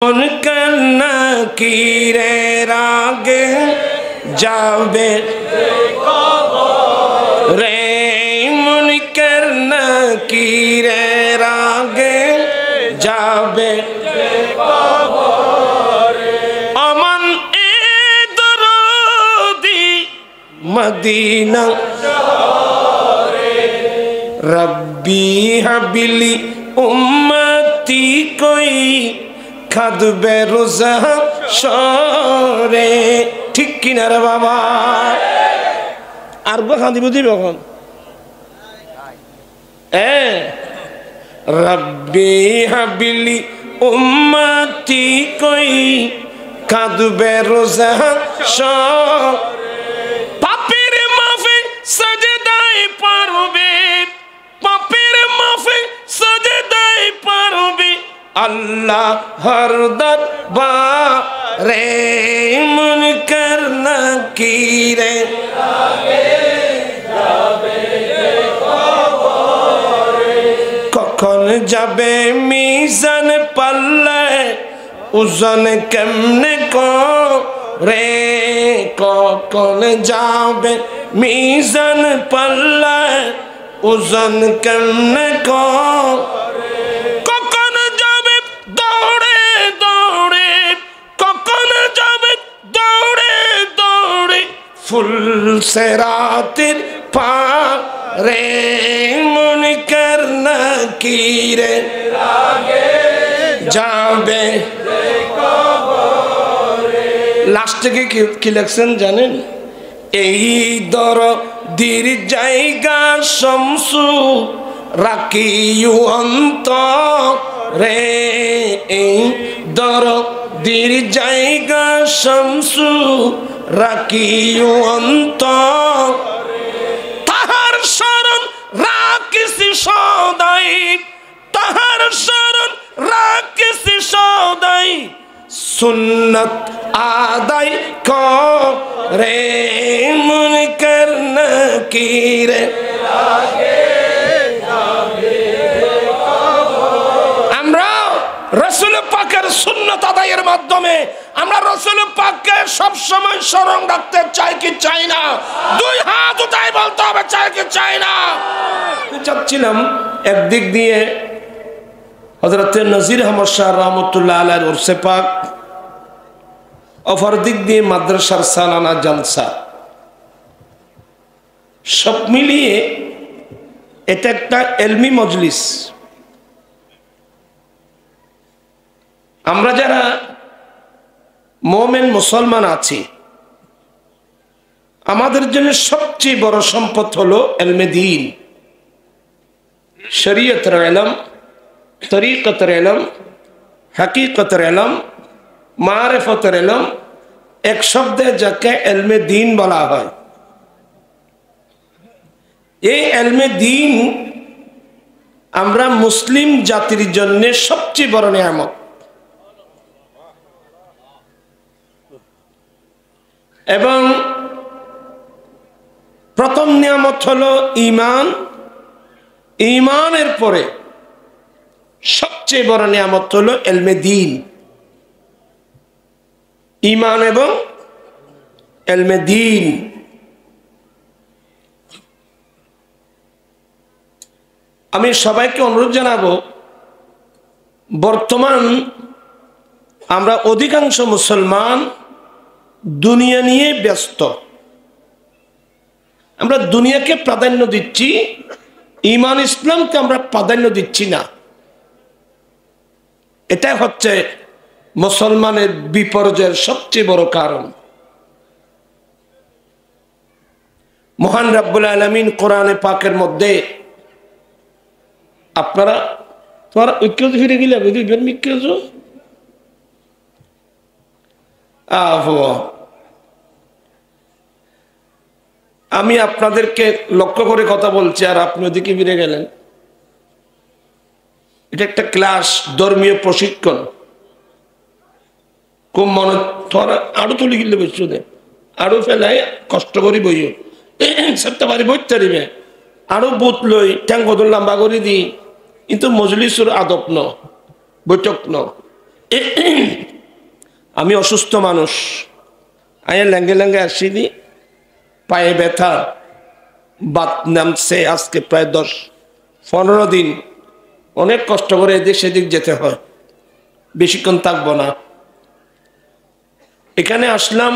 मुनकर नकीरेर आगे जाबे रे मुनकर नकीरेर आगे जाबे अमन ए दरूदी मदीना रब्बी हबिली उम्मती कोई खादबे रोजा शरे ठीक किना रे बाबा আর খাদি বুঝি কখন रब्बी हबिली उम्मती कोई खादबे रोजा शरे पापीर माफी सजदाए पारबे पापीर माफी सजदाए पारबे अल्लाह हर दरबारे मुनकर नकीरे कखन जाबे मीज़ान पल्ले उज़न केमने करे कखन जाबे मीज़ान पल्ले उज़न केमने करे फुल सिरातिर पारे मुनकर नकीरे जाबे लास्ट के की लेक्शन जानेन এই দরদির জায়গা শামসু রাখিও অন্তরে এই দরদির জায়গা শামসু রাখিও অন্তরে তাহার শরণ রাখিসি সদাই তাহার শরণ রাখিসি সদাই সুন্নত আদায় করে মুনকার নাকিরে আমরা রাসূল পাকের সুন্নত আদায়ের মাধ্যমে আমরা রাসূল পাককে সব সময় স্মরণ রাখতে চাই কি চাই না দুই হাত উঠাই বলতে হবে চাই কি চাই না চাচ্ছিলাম একদিক দিয়ে হযরত নজির আহমদ শাহ রহমাতুল্লাহ আলাইহির উরসে পাক অপর দিক দিয়ে মাদ্রাসার সালানা জলসা সব মিলিয়ে এটা একটা ইলমি মজলিস আমরা যারা মুমিন মুসলমান আছি আমাদের জন্য সবচেয়ে বড় সম্পদ হলো ইলমে দ্বীন শরীয়তের ইলম তরিকতের ইলম হাকিকতের ইলম মারিফতের ইলম এক শব্দে যাকে ইলমে দ্বীন বলা হয় এই ইলমে দ্বীন আমরা মুসলিম জাতির জন্য সবচেয়ে বড় নিয়ামত এবং প্রথম নিয়ামত হলো ঈমান ঈমানের পরে সবচেয়ে বড় নিয়ামত হলো ইলমে দ্বীন ঈমান এবং ইলমে দ্বীন আমি সবাইকে অনুরোধ জানাবো বর্তমান আমরা অধিকাংশ মুসলমান দুনিয়া নিয়ে ব্যস্ত আমরা দুনিয়াকে প্রাধান্য দিচ্ছি ঈমান ইসলামকে আমরা প্রাধান্য দিচ্ছি না এটা হচ্ছে মুসলমানের বিপর্যয়ের সবচেয়ে বড় কারণ মহান রব্বুল আলামিন কোরআনে পাকের মধ্যে আপনারা তোমার ঐক্য ফিরে গেলে আমি আপনাদেরকে লক্ষ্য করে কথা বলছি আর আপনি ওদিকে ফিরে গেলেন এটা একটা ক্লাস ধর্মীয় প্রশিক্ষণ খুব মনে তোরা আরো তুলি গিলে বসছো দে আরো ফেলাই কষ্ট করি বইও সপ্তাহ বাড়ি বইতে দিবে আরো বুত লই ট্যাং বদল লম্বা করে দি কিন্তু মজলিসুর আদব ন বৈঠক ন আমি অসুস্থ মানুষ, আয়া ল্যাঙ্গে ল্যাঙ্গে আসিনি, পায়ে ব্যথা, বাত নামছে আজকে প্রায় 10-15 দিন, অনেক কষ্ট করে এদিক সেদিক যেতে হয়, বেশিক্ষণ থাকবো না। এখানে আসলাম,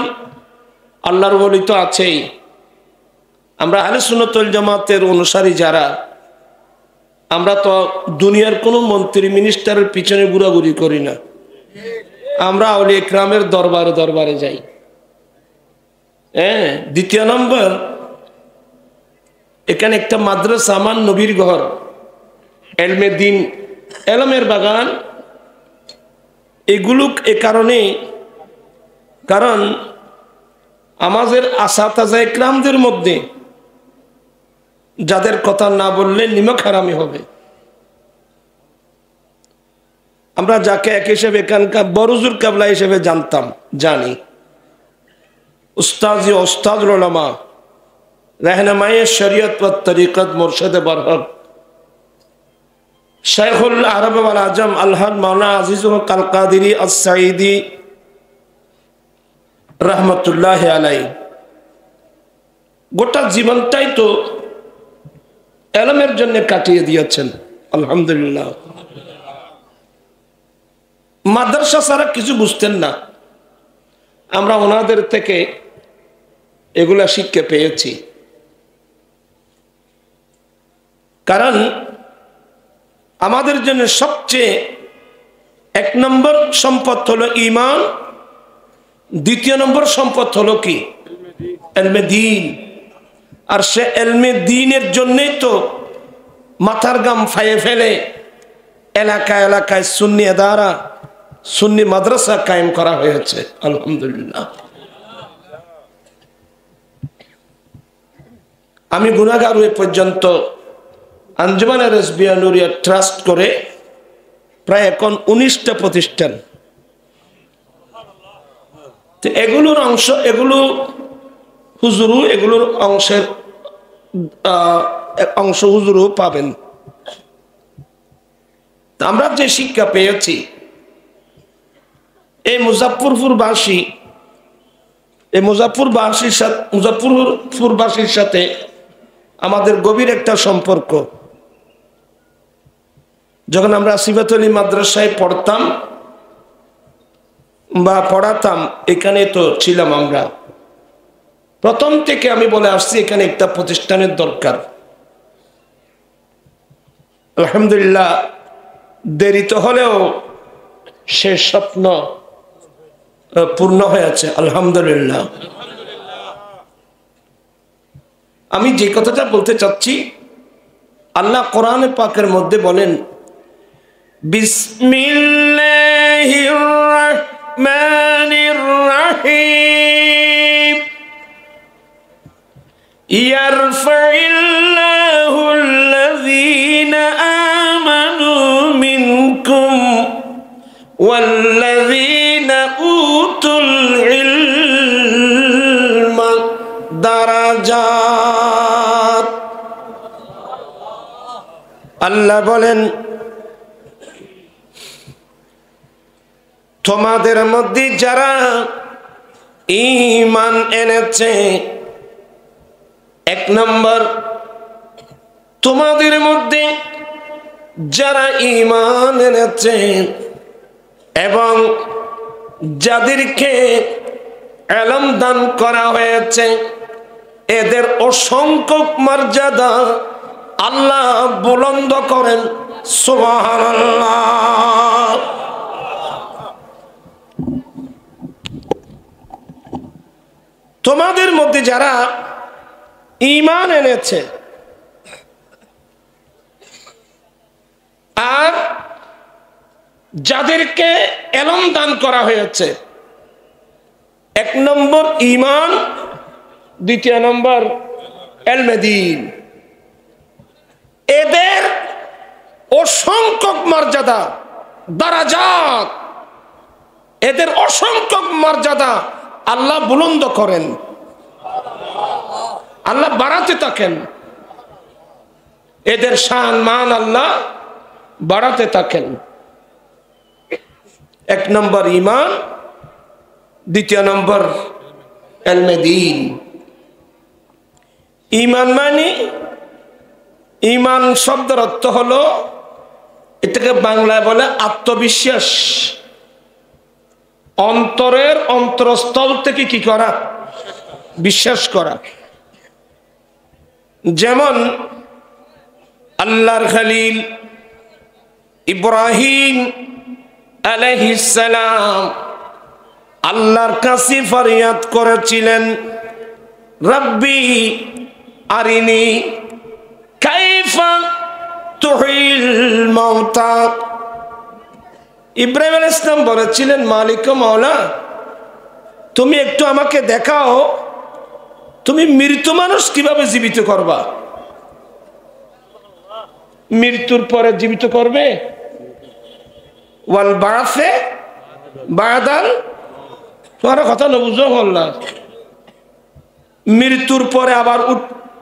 আল্লাহর ওলি তো আছেই, আমরা আহলে সুন্নাত ওয়াল জামাতের অনুসারী যারা, আমরা তো দুনিয়ার কোনো মন্ত্রী মিনিস্টারের পিছনে ঘোরাঘুরি করি না, আমরা আউলিয়া ইকরামের দরবারে দরবারে যাই। হ্যাঁ, দ্বিতীয় নম্বর, এখানে একটা মাদ্রাসা, আমার নবীর ঘর, এলমে দিন, এলমের বাগান, এগুলো এ কারণে, কারণ আমাদের আসাতাজা ইকরামদের মধ্যে যাদের কথা না বললে নিমক হারামি হবে। আমরা যাকে এক হিসেবে এখানকার বরজুর কাবলা হিসেবে জানতাম, জানি, উস্তাজি ওস্তাদুল উলামা, रहनुमाए शरीयत व तरीक़त मुर्शिद बरहक शेखुल अरब वल आजम अलहद मौलाना अजीजुल कलकादिरी अस्सईदी रहमतुल्लाह अलैहि গোটা জীবনটাই তো ইলমের জন্য কাটিয়ে দিয়েছেন, আলহামদুলিল্লাহ। মাদ্রাসা ছাড়া কিছু বুঝতেন না, আমরা ওনাদের থেকে এগুলা শিক্ষা পেয়েছি। কারণ আমাদের জন্য সবচেয়ে 1 নম্বর সম্পদ হলো ঈমান, দ্বিতীয় নম্বর সম্পদ হলো কি? ইলমে দ্বীন। আর সে ইলমে দ্বীনের জন্যই তো মাথার গাম ফায়ে ফেলে এলাকায় এলাকায় সুন্নি আদারা, সুন্নি মাদ্রাসা কায়েম করা হয়েছে, আলহামদুলিল্লাহ। আমি গুনাহগার হয়ে পর্যন্ত আঞ্জুমানে রাসবিয়া নুরিয়া ট্রাস্ট করে প্রায় এখন 19টা প্রতিষ্ঠান, তো এগুলোর অংশ, এগুলো হুজুরু, এগুলোর অংশের অংশ হুজুরু পাবেন। আমরা যে শিক্ষা পেয়েছি, এই মুজাফফরপুরবাসী, এই মুজাফফরপুরবাসীর সাথে আমাদের গভীর একটা সম্পর্ক। যখন আমরা সিবাতলি মাদ্রাসায় পড়তাম বা পড়াতাম, এখানে তো ছিলাম আমরা, প্রথম থেকে আমি বলে আসছি এখানে একটা প্রতিষ্ঠানের দরকার। আলহামদুলিল্লাহ, দেরি তো হলেও সে স্বপ্ন পূর্ণ হয়েছে, আলহামদুলিল্লাহ। আমি যে কথাটা বলতে চাচ্ছি, আল্লাহ কোরআনে পাকের মধ্যে বলেন, বিসমিল্লাহির রাহমানির রাহিম, ইয়ারফাইল্লাহুল্লাযীনা আমানু মিনকুম ওয়াল্লাযীনা উতুল ইলমা দারাজাত। আল্লাহ বলেন, তোমাদের মধ্যে যারা ঈমান এনেছে, 1 নম্বর, তোমাদের মধ্যে যারা ঈমান এনেছে এবং যাদেরকে ইলম দান করা হয়েছে, এদের অসংখ্য মর্যাদা আল্লাহ বুলন্দ করেন, সুবহানাল্লাহ। তোমাদের মধ্যে যারা ঈমান এনেছে আর যাদেরকে ইলম দান করা হয়েছে, 1 নম্বর ঈমান, দ্বিতীয় নম্বর ইলমে দ্বীন, এদের অসংখ্য মর্যাদা, দারাজাত, এদের অসংখ্য মর্যাদা আল্লাহ বুলন্দ করেন, আল্লাহ বাড়াতে থাকেন, এদের শান মান আল্লাহ বাড়াতে থাকেন। এক নম্বর ঈমান, দ্বিতীয় নম্বর ইলমে দ্বীন। ঈমান মানে, ঈমান শব্দের অর্থ হলো, এটাকে বাংলায় বলে আত্মবিশ্বাস। অন্তরের অন্তরস্থল থেকে কি করা? বিশ্বাস করা। যেমন আল্লাহর খলিল ইব্রাহিম আলাইহিস সালাম আল্লাহর কাছে ফরিয়াদ করেছিলেন, রব্বি আরিনি কাইফা তুহিল মাউতা। ইব্রাহিম আলাইহিস সালাম বলেছিলেন, মালিক মাওলা, তুমি একটু আমাকে দেখাও তুমি মৃত মানুষ কিভাবে জীবিত করবা। মৃত্যুর পরে জীবিত করবে। ওয়াল বাসে বাদাল, তোমার কথা না বুঝো বললাম, মৃত্যুর পরে আবার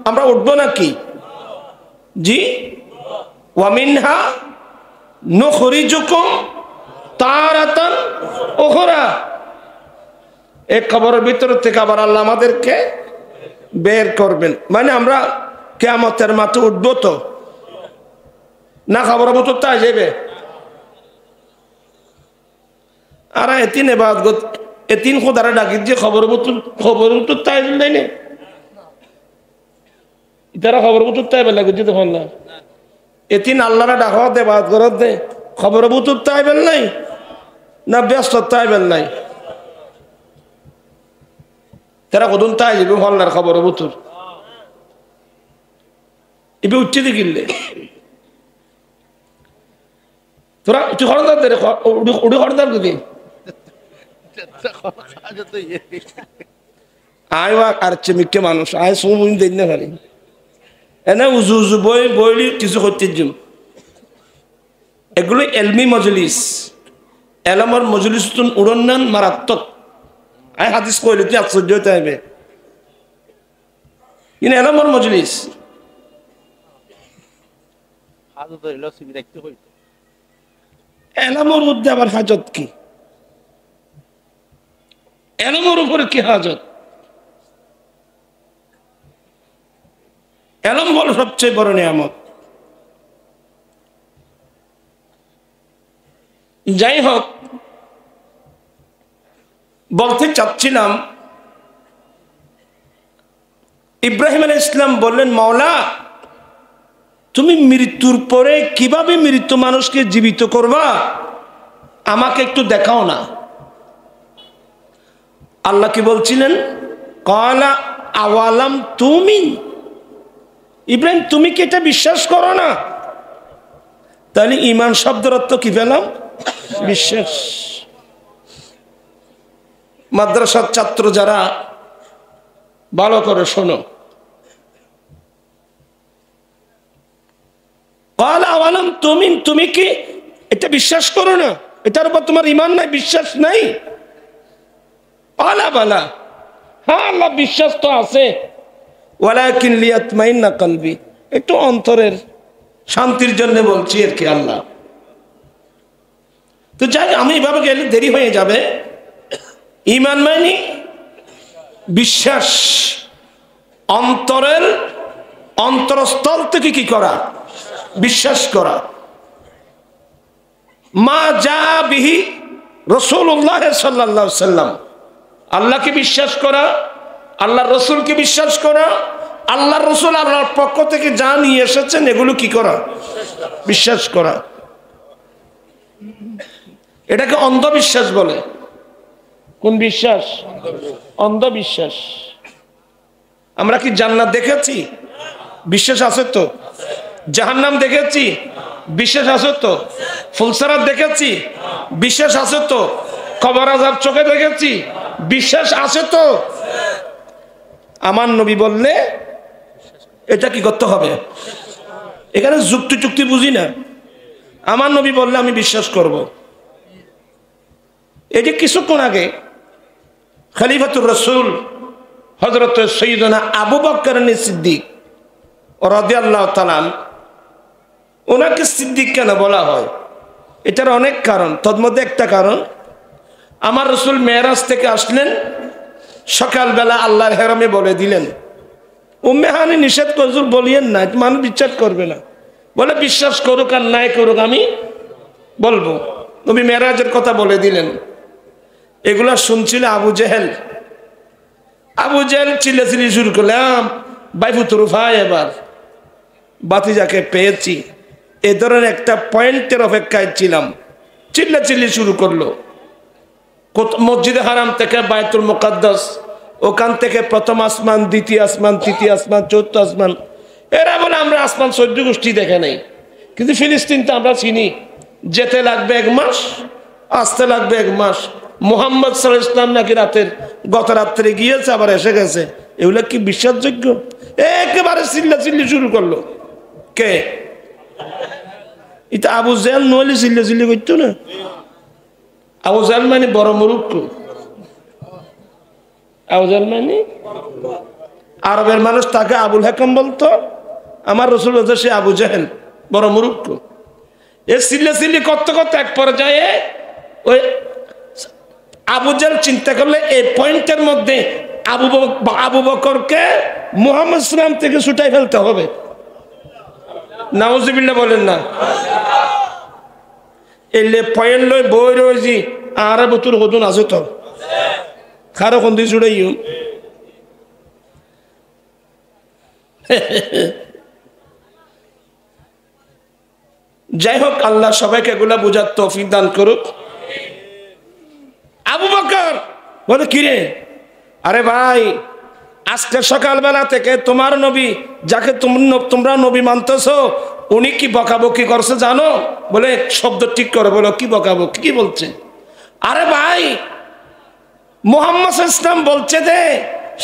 আমরা উঠবো নাকি? জি, ওয়ামিনহা নুখরিজুকুম তারাতান উখরা। এই কবরের ভিতর থেকে আবার আল্লাহ আমাদেরকে বের করবেন। মানে আমরা কিয়ামতের মাঠে উঠবো তো না? খবরের মতো তাই যাবে। আর এতিন এবাদত এতিন খোদারা ডাকি যে খবর মতো তাই নাই নে, তারা খবর মতো তাই বেলা করছে তো বললাম। এতিন আল্লাহরা ডাকা দে বাদ করত দে, খবর মতো তাই বেল নাই না ব্যস্ত তাই বেল নাই, তারা কদুন তাই যাবে হল্লার খবর বুতুর এবে উঠছে দেখিলে তোরা তুই খরদার দে উড়ি খরদার দিদি আয় আর চেমিকে মানুষ আয় সময় দেন না খালি এনে উজু উজু বই বইলি কিছু করতে যাম। এগুলো এলমি মজলিস, এলমর মজলিস উড়ন্নান মারাত্মক। আয় হাদিস কইলে তুই আশ্চর্য হতে হবে, কিন্তু এলমর মজলিস এলমর মধ্যে আবার হাজত কি? এলমের উপরে কি হাজত? এলম হলো সবচেয়ে বড় নিয়ামত। যাই হোক, বলতে চাচ্ছিলাম, ইব্রাহিম আলাইহিস সালাম বললেন, মাওলা তুমি মৃত্যুর পরে কিভাবে মৃত মানুষকে জীবিত করবা আমাকে একটু দেখাও না। আল্লাহ কি বলছিলেন? কালা আওয়ালাম তুমিন, ইব্রাহিম তুমি কি এটা বিশ্বাস করো না? তাহলে ঈমান শব্দের অর্থ কি পেলাম? বিশ্বাস। মাদ্রাসার ছাত্র যারা ভালো করে শোনো, কালা আওয়ালাম তুমিন, তুমি কি এটা বিশ্বাস করো না? এটার উপর তোমার ঈমান নাই, বিশ্বাস নাই? আলা বালা, হ্যাঁ আল্লাহ বিশ্বাস তো আছে, ওয়ালাকিন লিয়াতমাইন্না কলবি, একটু অন্তরের শান্তির জন্য বলছি আর কি। আল্লাহ তো যাই, আমি এভাবে গেলে দেরি হয়ে যাবে। ঈমান মানে বিশ্বাস, অন্তরের অন্তরস্থল থেকে কি করা? বিশ্বাস করা। মা যা বিহি রাসূলুল্লাহ সাল্লাল্লাহু আলাইহি সাল্লাম, আল্লাহকে বিশ্বাস করা, আল্লাহর রসুলকে বিশ্বাস করা, আল্লাহর রসুল আল্লাহর পক্ষ থেকে যা নিয়ে এসেছেন এগুলো কি করা? বিশ্বাস করা। এটাকে অন্ধবিশ্বাস বলে। কোন বিশ্বাস? অন্ধবিশ্বাস। আমরা কি জান্নাত দেখেছি? বিশ্বাস আছে তো। জাহান্নাম দেখেছি? বিশ্বাস আছে তো। ফুলসারাত দেখেছি? বিশ্বাস আছে তো। কবর আযাব চোখে দেখেছি? বিশ্বাস আছে তো। আমার নবী বললে এটা কি করতে হবে? এখানে যুক্তি চুক্তি বুঝি না। আমার নবী বললে আমি বিশ্বাস করব। এটি কিছুক্ষণ আগে খলিফাতুর রাসূল হযরত সাইয়্যিদুনা আবু বকর সিদ্দিক রাদিয়াল্লাহু তাআলা, ওনাকে সিদ্দিক কেন বলা হয়? এটার অনেক কারণ, তন্মধ্যে একটা কারণ, আমার রাসূল মেরাজ থেকে আসলেন, সকালবেলা আল্লাহর হেরামে বলে দিলেন, উম্মে হানি নিষেধ করজুর বলিয়েন না, মানুষ বিশ্বাস করবে না। বলে বিশ্বাস করুক আর নাই করুক আমি বলবো। নবী মেরাজের কথা বলে দিলেন। এগুলা শুনছিল আবু জেহেল। আবু জেহেল চিল্লাচিল্লি শুরু করলাম, বাইফুতুর ভাই এবার বাতিজাকে পেয়েছি, এ ধরনের একটা পয়েন্টের অপেক্ষায় ছিলাম। চিল্লাচিল্লি শুরু করলো। মসজিদে হারাম থেকে বায়তুল মুকাদ্দাস, ওখান থেকে প্রথম আসমান, দ্বিতীয় আসমান, তৃতীয় আসমান, চতুর্থ আসমান। এরা বলে আমরা আসমান 14 গোষ্ঠী দেখে নাই, কিন্তু ফিলিস্তিন তো আমরা চিনি, যেতে লাগবে 1 মাস, আসতে লাগবে 1 মাস। মুহাম্মদ সাল্লাল্লাহু আলাইহি ওয়াসাল্লাম নাকি গত রাত্রে গিয়েছে, আবার এসে গেছে। এগুলো কি বিশ্বাসযোগ্য? একেবারে চিল্লাচিল্লি শুরু করলো। কে? এটা আবু জেহেল নইলে চিল্লাচিল্লি করতো না। আবু জেহেল মানে বড় মূর্খ। আবু জেহেল মানে আরবের মানুষ তাকে আবুল হাকাম বলতো, আমার রাসূল বলতো সে আবু জেহেল, বড় মূর্খ। এ চিল্লাচিল্লি করতে করতে এক পর্যায়ে ওই আবু জেহেল চিন্তা করলে এই পয়েন্টের মধ্যে আবু বকরকে মুহাম্মদ সাল্লাল্লাহু থেকে ছুটাই ফেলতে হবে। নাউজুবিল্লাহ বলেন না। এলে পয়েন্ট লই বই রয়েছি, আরে বতুর হদুন আছে তো কারো কোন দিয়ে ছুটাইও। যাই হোক, আল্লাহ সবাইকে এগুলা বুঝার তৌফিক দান করুক। আবু বকর বলে কিরে, আরে ভাই আজকে সকালবেলা থেকে তোমার নবী, যাকে তোমরা নবী মানতেছো, উনি কি বকাবকি করছে জানো? বলে শব্দ ঠিক করে বলো, কি বকাবকি, কি বলছে? আরে ভাই মুহাম্মদ সাল্লাল্লাহু আলাইহি ওয়াসাল্লাম বলছে যে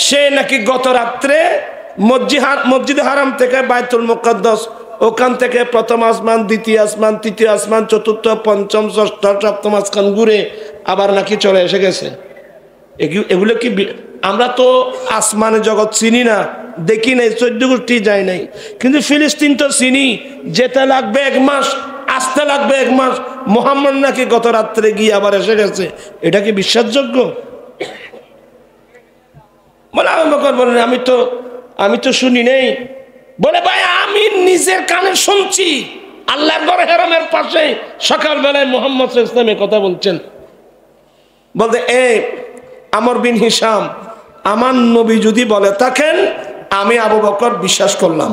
সে নাকি গত রাত্রে মসজিদে হারাম থেকে বায়তুল মুকাদ্দাস, ওখান থেকে প্রথম আসমান, দ্বিতীয় আসমান, তৃতীয় আসমান, চতুর্থ, পঞ্চম, ষষ্ঠ, সপ্তম আসমান ঘুরে আবার নাকি চলে এসে গেছে। এগুলো কি? আমরা তো আসমানের জগৎ চিনি না, দেখি নাই, 14 গোষ্ঠী যাই নাই, কিন্তু ফিলিস্তিন তো চিনি। যেতে লাগবে 1 মাস, আসতে লাগবে 1 মাস। মুহাম্মদ নাকি গত রাত্রে গিয়ে আবার এসে গেছে, এটা কি বিশ্বাসযোগ্য? বলে আবু বকর বলেন আমি তো শুনি নেই। বলে ভাই আমি নিজের কানে শুনছি, আল্লাহর ঘর হেরামের পাশে সকালবেলায় মুহাম্মদ সাল্লাল্লাহু আলাইহি ওয়াসাল্লাম কথা বলছেন। বলতে আমর বিন হিশাম, আমার নবী যদি বলে থাকেন, আমি আবু বকর বিশ্বাস করলাম।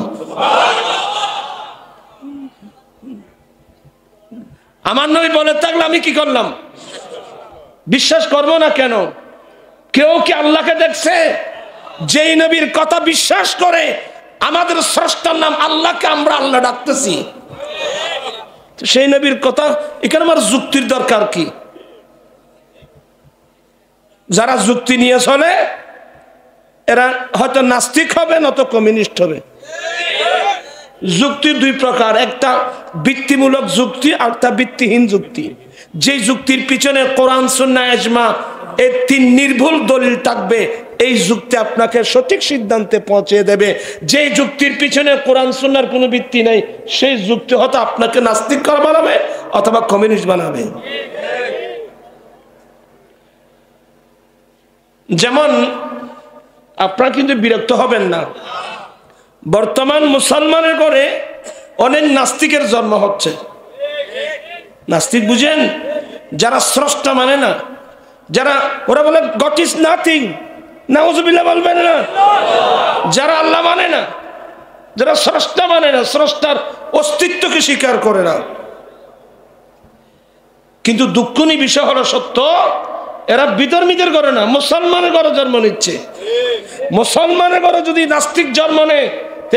আমার নবী বলে থাকলে আমি কি করলাম? বিশ্বাস করব না কেন? কেউ কি আল্লাহকে দেখছে? যেই নবীর কথা বিশ্বাস করে আমাদের স্রষ্টার নাম আল্লাহকে আমরা আল্লাহ ডাকতেছি, সেই নবীর কথা, এখানে আমার যুক্তির দরকার কি? যারা যুক্তি নিয়ে চলে এরা হয়তো নাস্তিক হবে, নয়তো কমিউনিস্ট হবে। যুক্তি 2 প্রকার, একটা ভিত্তিমূলক যুক্তি আর একটা ভিত্তিহীন যুক্তি। যে যুক্তির পিছনে কোরআন, সুন্নাহ, ইজমা এই 3 নির্ভুল দলিল থাকবে, এই যুক্তি আপনাকে সঠিক সিদ্ধান্তে পৌঁছে দেবে। যে যুক্তির পিছনে কোরআন সুন্নাহর কোনো ভিত্তি নাই, সেই যুক্তি হয়তো আপনাকে নাস্তিক বানাবে অথবা কমিউনিস্ট বানাবে। যেমন আপনারা কিন্তু বিরক্ত হবেন না, বর্তমান মুসলমানের ঘরে অনেক নাস্তিকের জন্ম হচ্ছে। নাস্তিক বুঝেন? যারা স্রষ্টা মানে না, যারা ওরা বলে গড ইজ নাথিং, নাউজুবিল্লাহ বলবেন না। যারা আল্লাহ মানে না, যারা স্রষ্টা মানে না, স্রষ্টার অস্তিত্বকে স্বীকার করে না। কিন্তু দুঃখনীয় বিষয় হলো সত্য, এরা বিধর্মীদের ঘরে না, মুসলমানের ঘরে জন্ম নিচ্ছে। মুসলমানের ঘরে যদি নাস্তিক জন্ম নেয়,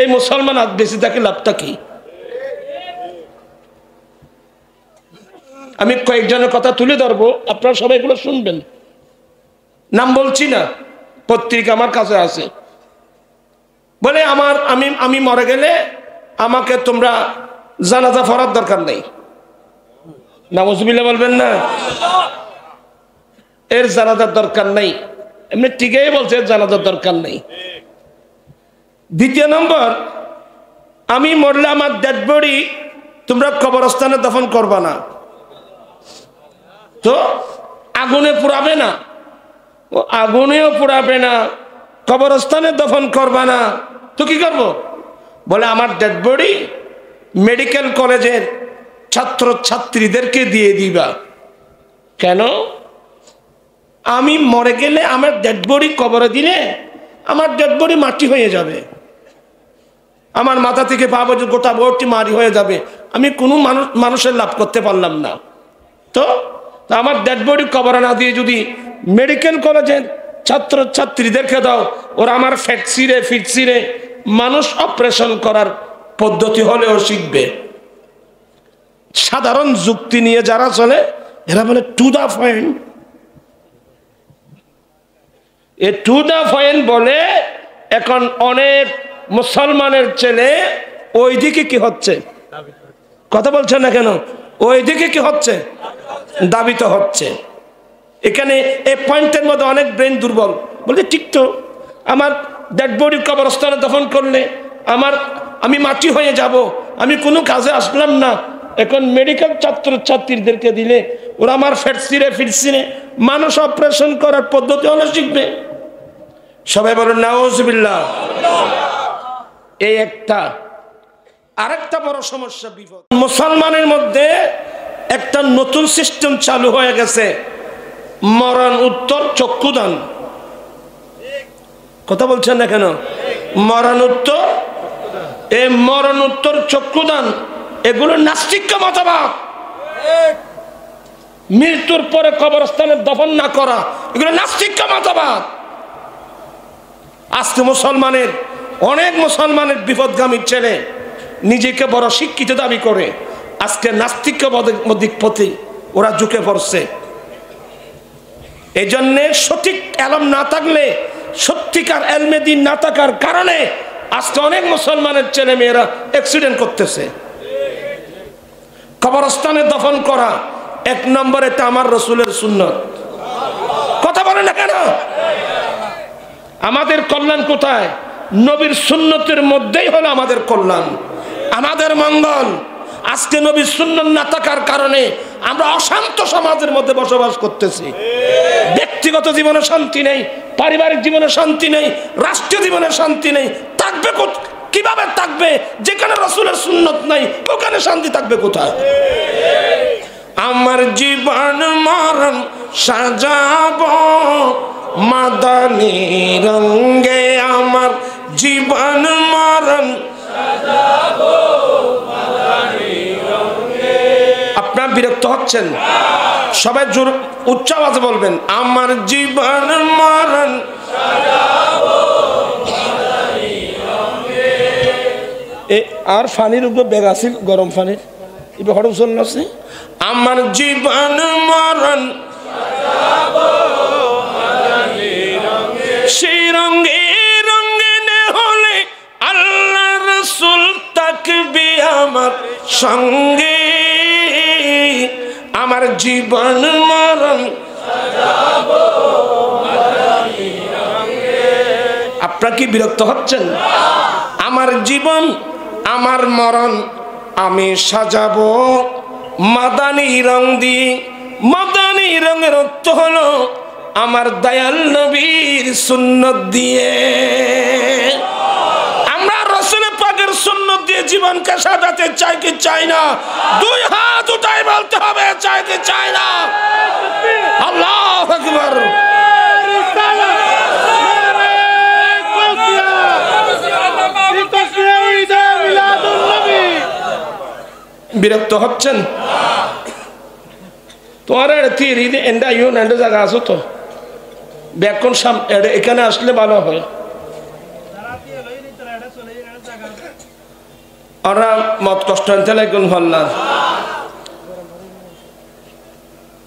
এই মুসলমান আজ বেশি থাকে, লাভটা কি? আমি কয়েকজনের কথা তুলে ধরবো, আপনারা সবাই এগুলো শুনবেন। নাম বলছি না, পত্রিকা আমার কাছে আছে। বলে আমি মরে গেলে আমাকে তোমরা জানাজা পড়ার দরকার নেই। নাউজুবিল্লাহ বলবেন না। এর জানাজার দরকার নেই, এমনি ঠিকই বলছে, জানাজার দরকার নেই। দ্বিতীয় নম্বর, আমি মরলে আমার ডেড বডি তোমরা কবরস্থানে দফন করবা না। তো আগুনে পুড়াবে না, ও আগুনেও পুড়াবে না, কবরস্থানে দফন করবা না, তো কি করব? বলে আমার ডেড বডি মেডিকেল কলেজের ছাত্র ছাত্রীদেরকে দিয়ে দিবা। কেন? আমি মরে গেলে আমার ডেড বডি কবরে দিলে আমার ডেড বডি মাটি হয়ে যাবে, আমার মাথা থেকে পা পর্যন্ত গোটা বডি মাটি হয়ে যাবে, আমি কোনো মানুষের লাভ করতে পারলাম না। তো আমার ডেড বডি কবরে না দিয়ে যদি মেডিকেল কলেজের ছাত্র ছাত্রীদেরকে দাও, ওরা আমার ফিটছিরে মানুষ অপারেশন করার পদ্ধতি হলেও শিখবে। সাধারণ যুক্তি নিয়ে যারা চলে এরা বলে টু দা পয়েন্ট। এ টু দা পয়েন্ট বলে এখন অনেক মুসলমানের ছেলে ওই দিকে কি হচ্ছে, কথা বলছেন না কেন? ওই দিকে কি হচ্ছে? দাবিত হচ্ছে। এখানে এই পয়েন্টের মধ্যে অনেক ব্রেন দুর্বল, বলতে ঠিক তো, আমার ডেড বডি কবরস্থানে দফন করলে আমি মাটি হয়ে যাব, আমি কোনো কাজে আসলাম না। এখন মেডিকেল ছাত্র ছাত্রীদেরকে দিলে ওরা আমার ফিটছিরে মানুষ অপারেশন করার পদ্ধতি হলো শিখবে। সবাই বলেন নাউজুবিল্লাহ। এই একটা। আরেকটা বড় সমস্যা, বিপদ, মুসলমানের মধ্যে একটা নতুন সিস্টেম চালু হয়ে গেছে, মরণ উত্তর চক্ষুদান। কথা বলছেন না কেন? মরণ উত্তর, এই মরণ উত্তর চক্ষুদান এগুলো নাস্তিক মতবাদ। মৃত্যুর পরে কবরস্থানে দফন না করা এগুলো নাস্তিক মতবাদ। আজকে অনেক মুসলমানের বিপদগামী ছেলে নিজেকে বড় শিক্ষিত দাবি করে, আজকে নাস্তিকবাদের প্রতি ওরা ঝুঁকে পড়ছে। এই জন্যে সঠিক এলম না থাকলে, সত্যিকার এলমে দ্বীন না থাকার কারণে আজকে অনেক মুসলমানের ছেলে মেয়েরা অ্যাক্সিডেন্ট করতেছে। কবরস্থানে দফন করা এক নম্বরে এটা আমার রসুলের সুন্নত। কথা বলে না কেন? আমাদের কল্যাণ কোথায়? নবীর সুন্নতের মধ্যেই হলো আমাদের কল্যাণ, আমাদের মঙ্গল। আজকে নবীর সুন্নত না থাকার কারণে আমরা অশান্ত সমাজের মধ্যে বসবাস করতেছি। ব্যক্তিগত জীবনে শান্তি নেই, পারিবারিক জীবনে শান্তি নেই, রাষ্ট্রীয় জীবনে শান্তি নেই। থাকবে কিভাবে থাকবে? যেখানে রাসূলের সুন্নত নাই ওখানে শান্তি থাকবে কোথায়? আমার জীবন মরণ সাজাবো মাদানী রঙে, আমার জীবন মরণ সাজাবো মাদানী রঙে। আপনারা বিরক্ত হচ্ছেন? সবাই জোর উচ্চ আওয়াজে বলবেন, আমার জীবন মরণ সাজাবো মাদানী রঙে। আর ফানির উপর বেগ আছিল, গরম ফানির এবার হঠাৎ চল আছে। আমার জীবন মরণ সাজাবো মাদানী রঙে, সেই রঙে রঙিনে হলে আল্লাহ রাসূল থাকবে আমার সঙ্গে। আমার জীবন মরণ সাজাবো মাদানী রঙে। আপনারা কি বিরক্ত হচ্ছেন? আমার জীবন আমার মরণ আমি সাজাবো মাদানী রং দিয়ে। মাদানী রঙের অর্থ হলো আমার দয়াল নবীর সুন্নত দিয়ে। আমরা রাসূল পাকের সুন্নত দিয়ে জীবনকে সাজাতে চাই কি চাই না? দুই হাত উঠাই বলতে হবে, চাই কি চাই না? আল্লাহু আকবার। বিরক্ত হচ্ছেন? তোমার জায়গা আছো তো, ব্যাকরণ এখানে আসলে ভালো হয়। ওরা মত কষ্ট আনতে লাগবেন ভাল না।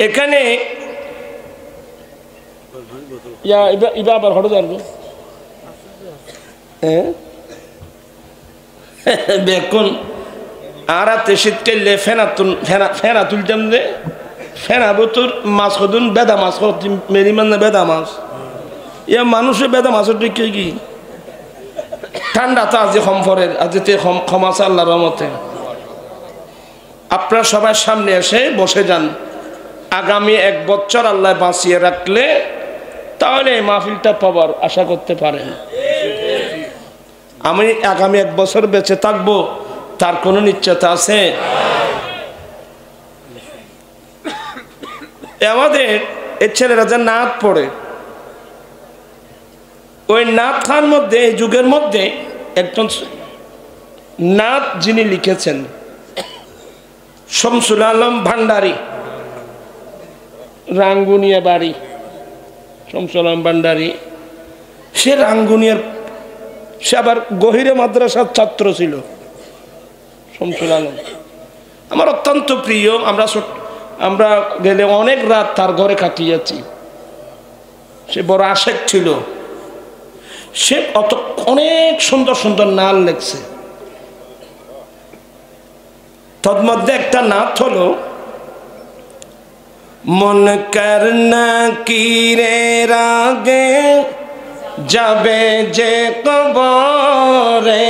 এখানে ইবা আবার হঠাৎ জানবো ব্যাকরণ আর শীতকালে ফেনা তুলতাম যে ফেনা বোতর মাছ হতুন বেদা মাছ মেরি মানে বেদা মাছ। ইয়া মানুষের বেদা মাছের দিকে কি ঠান্ডা তো আজ কম ফরের, আজ ক্ষমা আছে আল্লাহর রহমতে। আপনারা সবার সামনে এসে বসে যান, আগামী 1 বছর আল্লাহ বাঁচিয়ে রাখলে তাহলে এই মাহফিলটা পাবার আশা করতে পারেন। আমি আগামী 1 বছর বেঁচে থাকবো তার কোনো নিশ্চয়তা আছে? আমাদের এই ছেলেরা যে নাত পড়ে, ওই নাত খান মধ্যে এই যুগের মধ্যে একজন নাত যিনি লিখেছেন শামসুল আলম ভান্ডারী, রাঙ্গুনিয়া বাড়ি। শামসুল আলম ভান্ডারী সে রাঙ্গুনিয়ার, সে আবার গহিরে মাদ্রাসার ছাত্র ছিল। শামসুল আলম আমার অত্যন্ত প্রিয়, আমরা গেলে অনেক রাত তার ঘরে কাটিয়েছি। সে বড় আশেক ছিল, সে অনেক সুন্দর সুন্দর নাল লেখছে। তন্মধ্যে একটা নাত হলো মন করনা কিরে রাগে যাবে যে কবরে,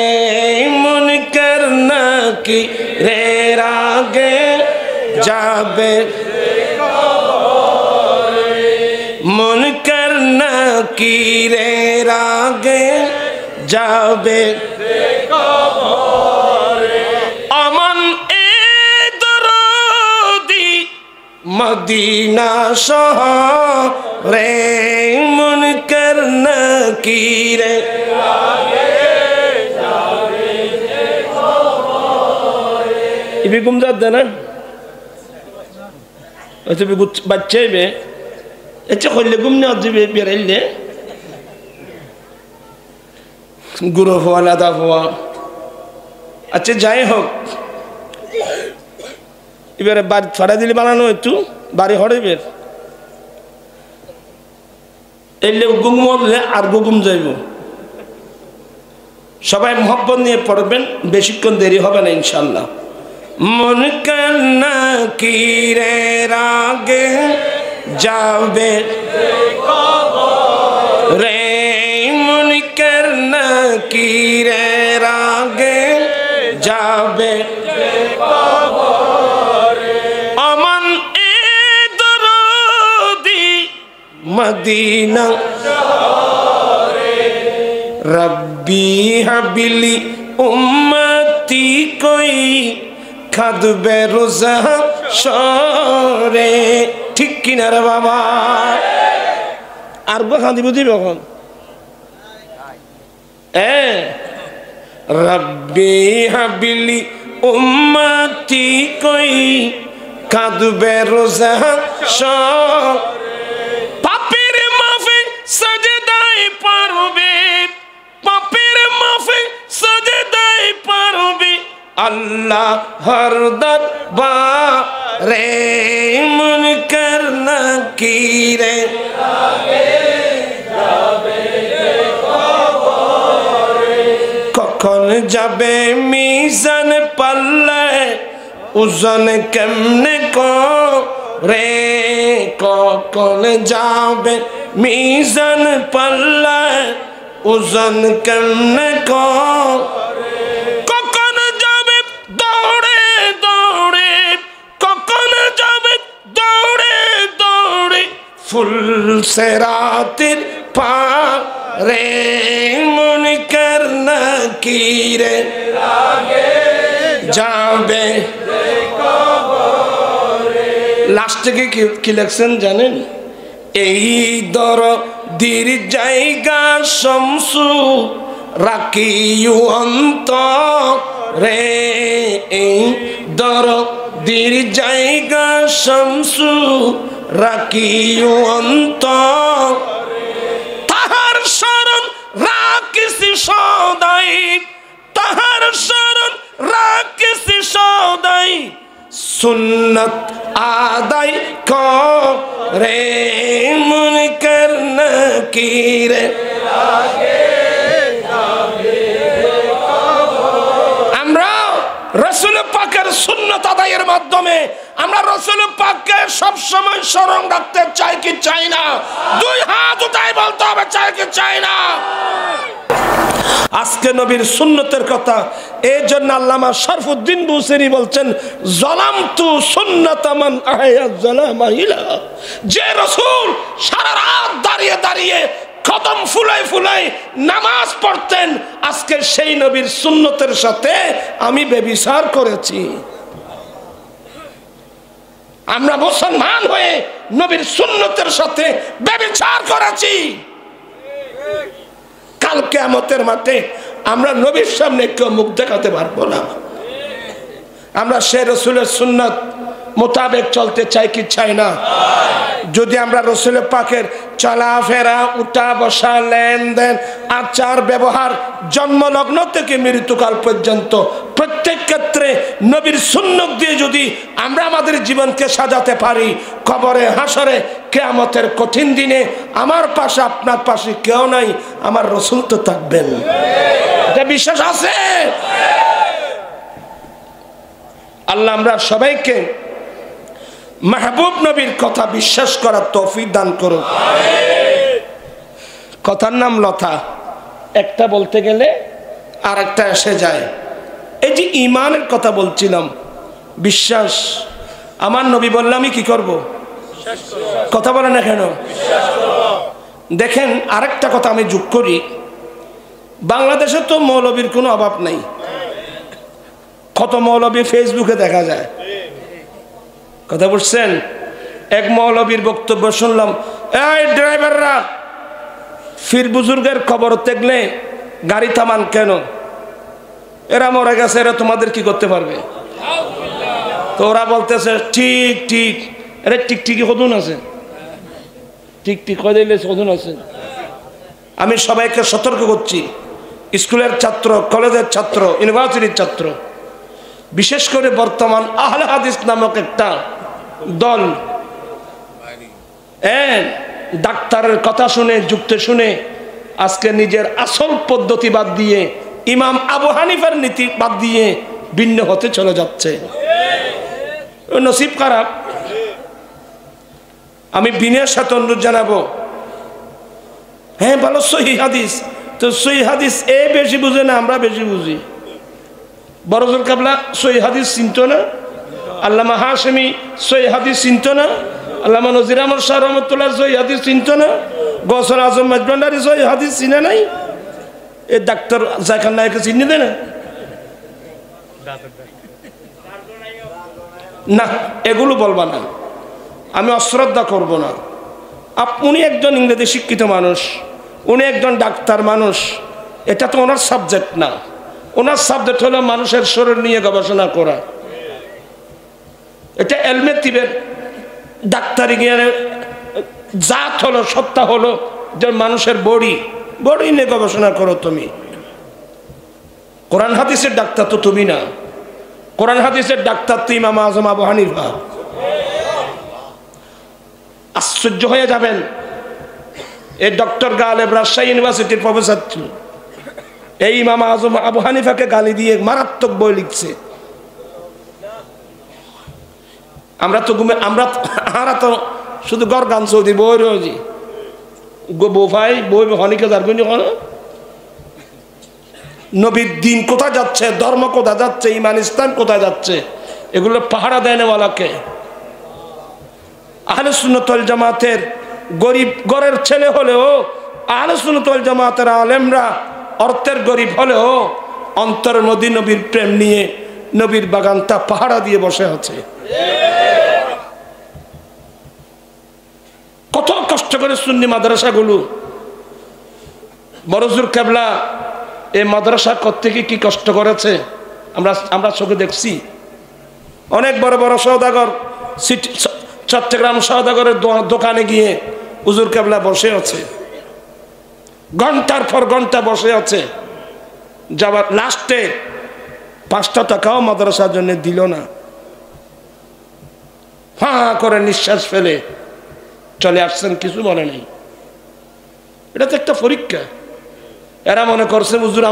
মন করনা কি রে রাগে যাবে মন করনা কি রে রাগে যাবে আমান এ দরদি মদিনা শহরে, মন করনা কি রে ইবি গুমজাত দেনা তুমি বাচ্চাইবে এটা করলে গুমনে দিবে বেরাইলে গুরু হওয়া লাদা হওয়া। আচ্ছা যাই হোক, এবারে বাড়ি ছড়া দিলে বানানো একটু বাড়ি হড়াইবে এলে গুম মরলে আর গুম যাইব। সবাই মহব্বত নিয়ে পড়বেন, বেশিক্ষণ দেরি হবে না ইনশাল্লাহ। মন করনা কি রে রাগে যাবে রে, মন করনা কি রে রাগে যাবে আমান এ দরদি মদিনা রব্বি হাবিলি উম্মতি কই খাদবে রোজা সরে। ঠিক কিনা রে বাবা? আর খাঁদি বুঝি কখন রব্বি হাবিলি উম্মতি কই খাদবে রোজা সরে, পাপের মাফে সাজদায় পারবে, পাপের মাফে সাজদায় পারবে আল্লাহ হর দরবারে, মন করনা কি রে কখন যাবে মিজান পাল্লে ওজন কেমনে করে, কখন যাবে মিজান পাল্লে ওজন কেমনে করে, কখন যাবে দৌড়ে দৌড়ে, কখন যাবে দৌড়ে দৌড়ে ফুল সেরাতের পারে, মন করনা কি রে যাবে। লাস্ট থেকে কি লেখছেন জানেন? এই দরদির জায়গা শামসু রাখিও অন্তরে, এই দরদির জায়গা শামসু রাখিও অন্তরে, তাহার শরণ রাখিসি সদাই, তাহার শরণ রাখিসি সদাই, সুন্নত আদায় করে, মন করনা কি রে। আমরা রাসূল পাকের সুন্নত আদায়ের মাধ্যমে আমরা রাসূল পাককে সব সময় স্মরণ রাখতে চাই কি চাই না? 2 হাত উঠাই বলতে হবে চাই কি চাই না? আজকে নবীর সুন্নতের কথা। এই জন্য আল্লামা শরফুদ্দীন বুসিরি বলছেন, জালামতু সুন্নাতা মান আহয়া জালামাইলা। যে রাসূল সারা রাত দাঁড়িয়ে দাঁড়িয়ে কদম ফুলাই ফুলাই নামাজ পড়তেন, আজকে সেই নবীর সুন্নতের সাথে আমি ব্যভিচার করেছি। আমরা মুসলমান হয়ে নবীর সুন্নতের সাথে ব্যভিচার করেছি। কাল কিয়ামতের মাঠে আমরা নবীর সামনে কেউ মুখ দেখাতে পারবো না। আমরা সে রাসূলের সুন্নাত মোতাবেক চলতে চাই কি চাই না? যদি আমরা রাসূলের পাকের চলাফেরা, উঠা বসা, লেনদেন, আচার ব্যবহার, জন্মলগ্ন থেকে মৃত্যুকাল পর্যন্ত প্রত্যেক ক্ষেত্রে নবীর সুন্নত দিয়ে যদি আমরা আমাদের জীবনকে সাজাতে পারি, কবরে, হাসরে, কিয়ামতের কঠিন দিনে আমার পাশে আপনার পাশে কেউ নাই, আমার রাসূল তো থাকবেন। এটা বিশ্বাস আছে? আল্লাহ আমরা সবাইকে মাহবুব নবীর কথা বিশ্বাস করার তৌফিক দান করুন। কথার নাম লতা, একটা বলতে গেলে আর একটা এসে যায়। এই যে ঈমানের কথা বলছিলাম, বিশ্বাস, আমার নবী বললে আমি কি করব? কথা বলে না কেন? দেখেন আরেকটা কথা আমি যোগ করি, বাংলাদেশে তো মৌলবীর কোনো অভাব নাই। কত মৌলবী ফেসবুকে দেখা যায়, কথা বলছেন। এক মৌলবীর বক্তব্য শুনলাম, এই ড্রাইভাররা ফির বুজুর্গের খবর দেখলে গাড়ি থামান কেন? এরা মরে গেছে, এরা তোমাদের কি করতে পারবে? তো ওরা বলতেছে ঠিক ঠিক, আরে ঠিক ঠিকই কদুন আছে, ঠিক ঠিক কদিলে কদুন আছে। আমি সবাইকে সতর্ক করছি, স্কুলের ছাত্র, কলেজের ছাত্র, ইউনিভার্সিটির ছাত্র, বিশেষ করে বর্তমান আহলে হাদিস নামক একটা দল ডাক্তারের কথা শুনে, যুক্তি শুনে আজকে নিজের আসল পদ্ধতি বাদ দিয়ে, ইমাম আবু হানিফার নীতি বাদ দিয়ে ভিন্ন হতে চলে যাচ্ছে। নসিব খারাপ। আমি বিনয়ের সাথে অনুরোধ জানাবো, হ্যাঁ ভালো সহিহ হাদিস, তো সহিহ হাদিস এ বেশি বুঝে না, আমরা বেশি বুঝি। বরজুল কাবলা সহিহ হাদিস চিনত না, আল্লামা হাশেমি সহিহ হাদিস চিনত না, আল্লামা নজির আহমদ শাহ রহমতুল্লাহ সহিহ হাদিস চিনত না, গৌসুল আজম মাজভান্ডারী সহিহ হাদিস চিনে নাই, এ ডাক্তার জাকির নায়েককে চিনি দেয় না। না, এগুলো বলবা না, আমি অশ্রদ্ধা করব না। উনি একজন ইংরেজি শিক্ষিত মানুষ, উনি একজন ডাক্তার মানুষ, এটা তো ওনার সাবজেক্ট না। ওনার সাবজেক্ট হলো মানুষের শরীর নিয়ে গবেষণা করা। এটা এলমে তিবের ডাক্তারি জ্ঞানের জাত হলো, সত্তা হলো যে মানুষের বডি নিয়ে গবেষণা করো তুমি। কোরআন হাদিসের ডাক্তার তো তুমি না, কোরআন হাদিসের ডাক্তার তো ইমাম আজম আবু হানিফা। আশ্চর্য হয়ে যাবেন, এই ডক্টর গালেব রাজশাহী ইউনিভার্সিটির প্রফেসর ছিল, এই ইমাম আজম আবু হানিফাকে গালি দিয়ে মারাত্মক বই লিখছে। আমরা তো শুধু গড় গান সৌদি বই রয়েছি, বোফাই বই হনিকে যারগুনি হন। নবীর দিন কোথায় যাচ্ছে, ধর্ম কোথায় যাচ্ছে, ইমান ইসলাম কোথায় যাচ্ছে, এগুলো পাহারা দেয় নেওয়ালাকে। আহলে সুন্নাত ওয়াল জামাতের গরিব ঘরের ছেলে হলেও, আহলে সুন্নাত ওয়াল জামাতের আলেমরা অর্থের গরিব হলেও অন্তরের মধ্যে নবীর প্রেম নিয়ে নবীর বাগানটা পাহারা দিয়ে বসে আছে। কত কষ্ট করে সুন্নি মাদ্রাসাগুলো, বরজুর কেবলা এই মাদ্রাসা করতে কি কষ্ট করেছে আমরা চোখে দেখছি। অনেক বড় বড় সওদাগর চট্টগ্রাম সওদাগরের দোকানে গিয়ে হুজুর কেবলা বসে আছে, ঘন্টার পর ঘন্টা বসে আছে, যাবার লাস্টে 5টা টাকাও মাদ্রাসার জন্য দিল না, হাঁ করে নিঃশ্বাস ফেলে চলে আসছেন, কিছু বলে নাই। এটা তো একটা পরীক্ষা। এরা মনে করছে হুজুর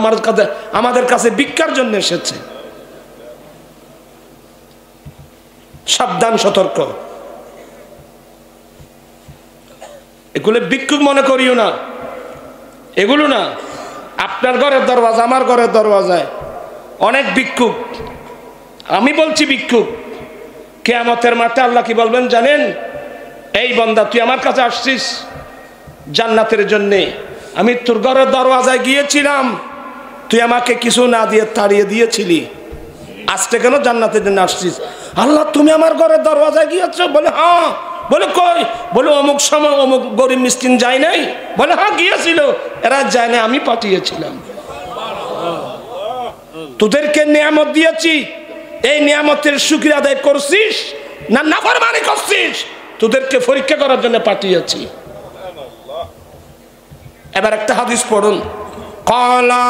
আমাদের কাছে ভিক্ষার জন্য এসেছে। সাবধান, সতর্ক। এগুলো ভিক্ষুক মনে করিও না, এগুলো না। আপনার ঘরের দরওয়াজা, আমার ঘরের দরওয়াজায় অনেক ভিক্ষুক, আমি বলছি ভিক্ষুক। কিয়ামতের মাঠে আল্লাহ কি বলবেন জানেন? এই বান্দা, তুই আমার কাছে আসছিস জান্নাতের জন্যে, আমি তোর ঘরের দরওয়াজায় গিয়েছিলাম, তুই আমাকে কিছু না দিয়ে তাড়িয়ে দিয়েছিলি, আজকে কেন জান্নাতের জন্য আসছিস? আল্লাহ, তুমি আমার ঘরের দরওয়াজায় গিয়েছো? বলে হ্যাঁ। বলে কই? বলে অমুক সময় অমুক গরিব মিসকিন যায় নাই? বলে হ্যাঁ গিয়েছিল। এরা যায় না, আমি পাঠিয়েছিলাম। তোদেরকে নিয়ামত দিয়েছি, এই নিয়ামতের শুকরিয়া আদায় করছিস না নাফরমানি করছিস? তোদেরকে পরীক্ষা করার জন্য পাঠিয়েছি। এবার একটা হাদিস পড়ুন। ক্বালা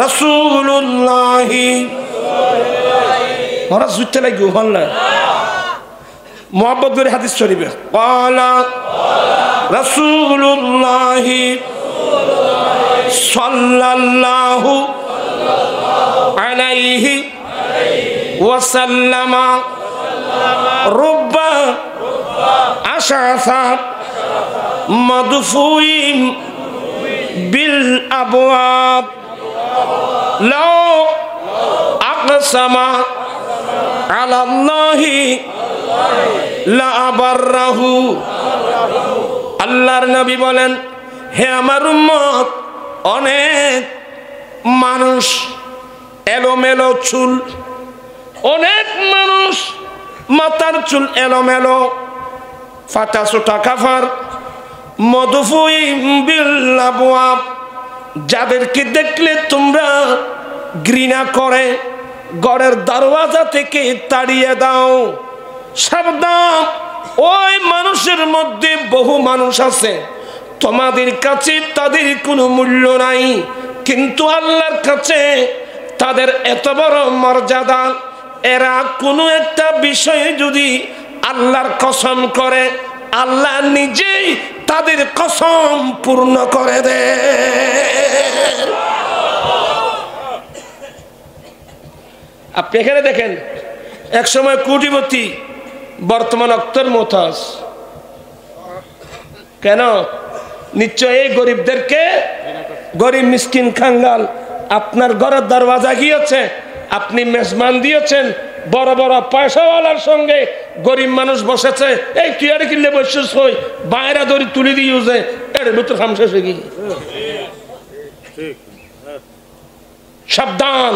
রাসূলুল্লাহি ওরা জুতে লাগি হল্লা মুহাব্বত করে হাদিস শরীফে। ক্বালা রাসূলুল্লাহি সাল্লাল্লাহু আলাইহি ওয়াসাল্লাম রুব্বা আশআসা মাদফুইন বিল আবওয়াব লাউ আকসামা আলাল্লাহি লা আবাররাহু। আল্লাহর নবী বলেন, হে আমার উম্মত, অনেক মানুষ এলোমেলো চুল, অনেক মানুষ মাথার চুল এলোমেলো, ফাটা চোটা কাফার, মদফুইন বিল আবওয়াব, যাদেরকে দেখলে তোমরা ঘৃণা করে ঘরের দরওয়াজা থেকে তাড়িয়ে দাও। সাবধান, ওই মানুষের মধ্যে বহু মানুষ আছে, তোমাদের কাছে তাদের কোনো মূল্য নাই, কিন্তু আল্লাহর কাছে তাদের এত বড় মর্যাদা। এরা কোনো একটা বিষয়ে যদি আল্লাহর কসম করে, আল্লাহ নিজেই তাদের কসম পূর্ণ করে দেয়। আপনি এখানে দেখেন, এক সময় কোটিপতি, বর্তমান অক্তর মোতাজ। কেন? নিশ্চয় এই গরিবদেরকে, গরিব মিসকিন খাঙ্গাল আপনার ঘরের দরওয়াজা গিয়েছে, আপনি মেজবান দিয়েছেন, বড় বড় পয়সাওয়ালার সঙ্গে গরিব মানুষ বসেছে, এই তুই আর কিনলে বসছিস, হই বাইরা দড়ি তুলে দিয়ে যে এর ভিতর খাম শেষ হয়ে গিয়ে। সাবধান,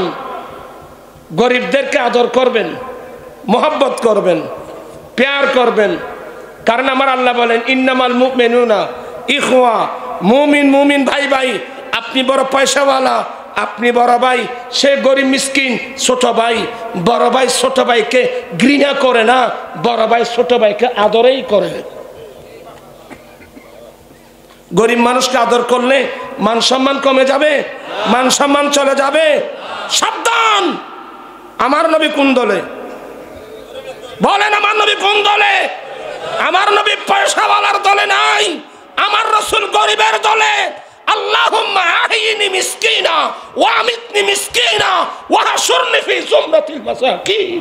গরিবদেরকে আদর করবেন, মোহাব্বত করবেন, প্যার করবেন, কারণ আমার আল্লাহ বলেন ইন্নামাল মুমিনুনা ইখওয়া, মুমিন মুমিন ভাই ভাই। আপনি বড় পয়সাওয়ালা, আপনি বড় ভাই, সে গরিব মিসকিন ছোট ভাই। বড় ভাই ছোট ভাইকে ঘৃণা করে না, বড় ভাই ছোট ভাইকে আদরেই করে। গরিব মানুষকে আদর করলে মান সম্মান কমে যাবে, মান সম্মান চলে যাবে। সাবধান, আমার নবী কোন দলে? বলেন আমার নবী কোন দলে? আমার নবী পয়সাওয়ালার দলে নাই, আমার রাসূল গরিবের দলে। আল্লাহুম্মা আহইনি মিসকিনা ওয়া আমিতনি মিসকিনা ওয়া হাশুরনি ফি জুমরাতিল মাসাকিন।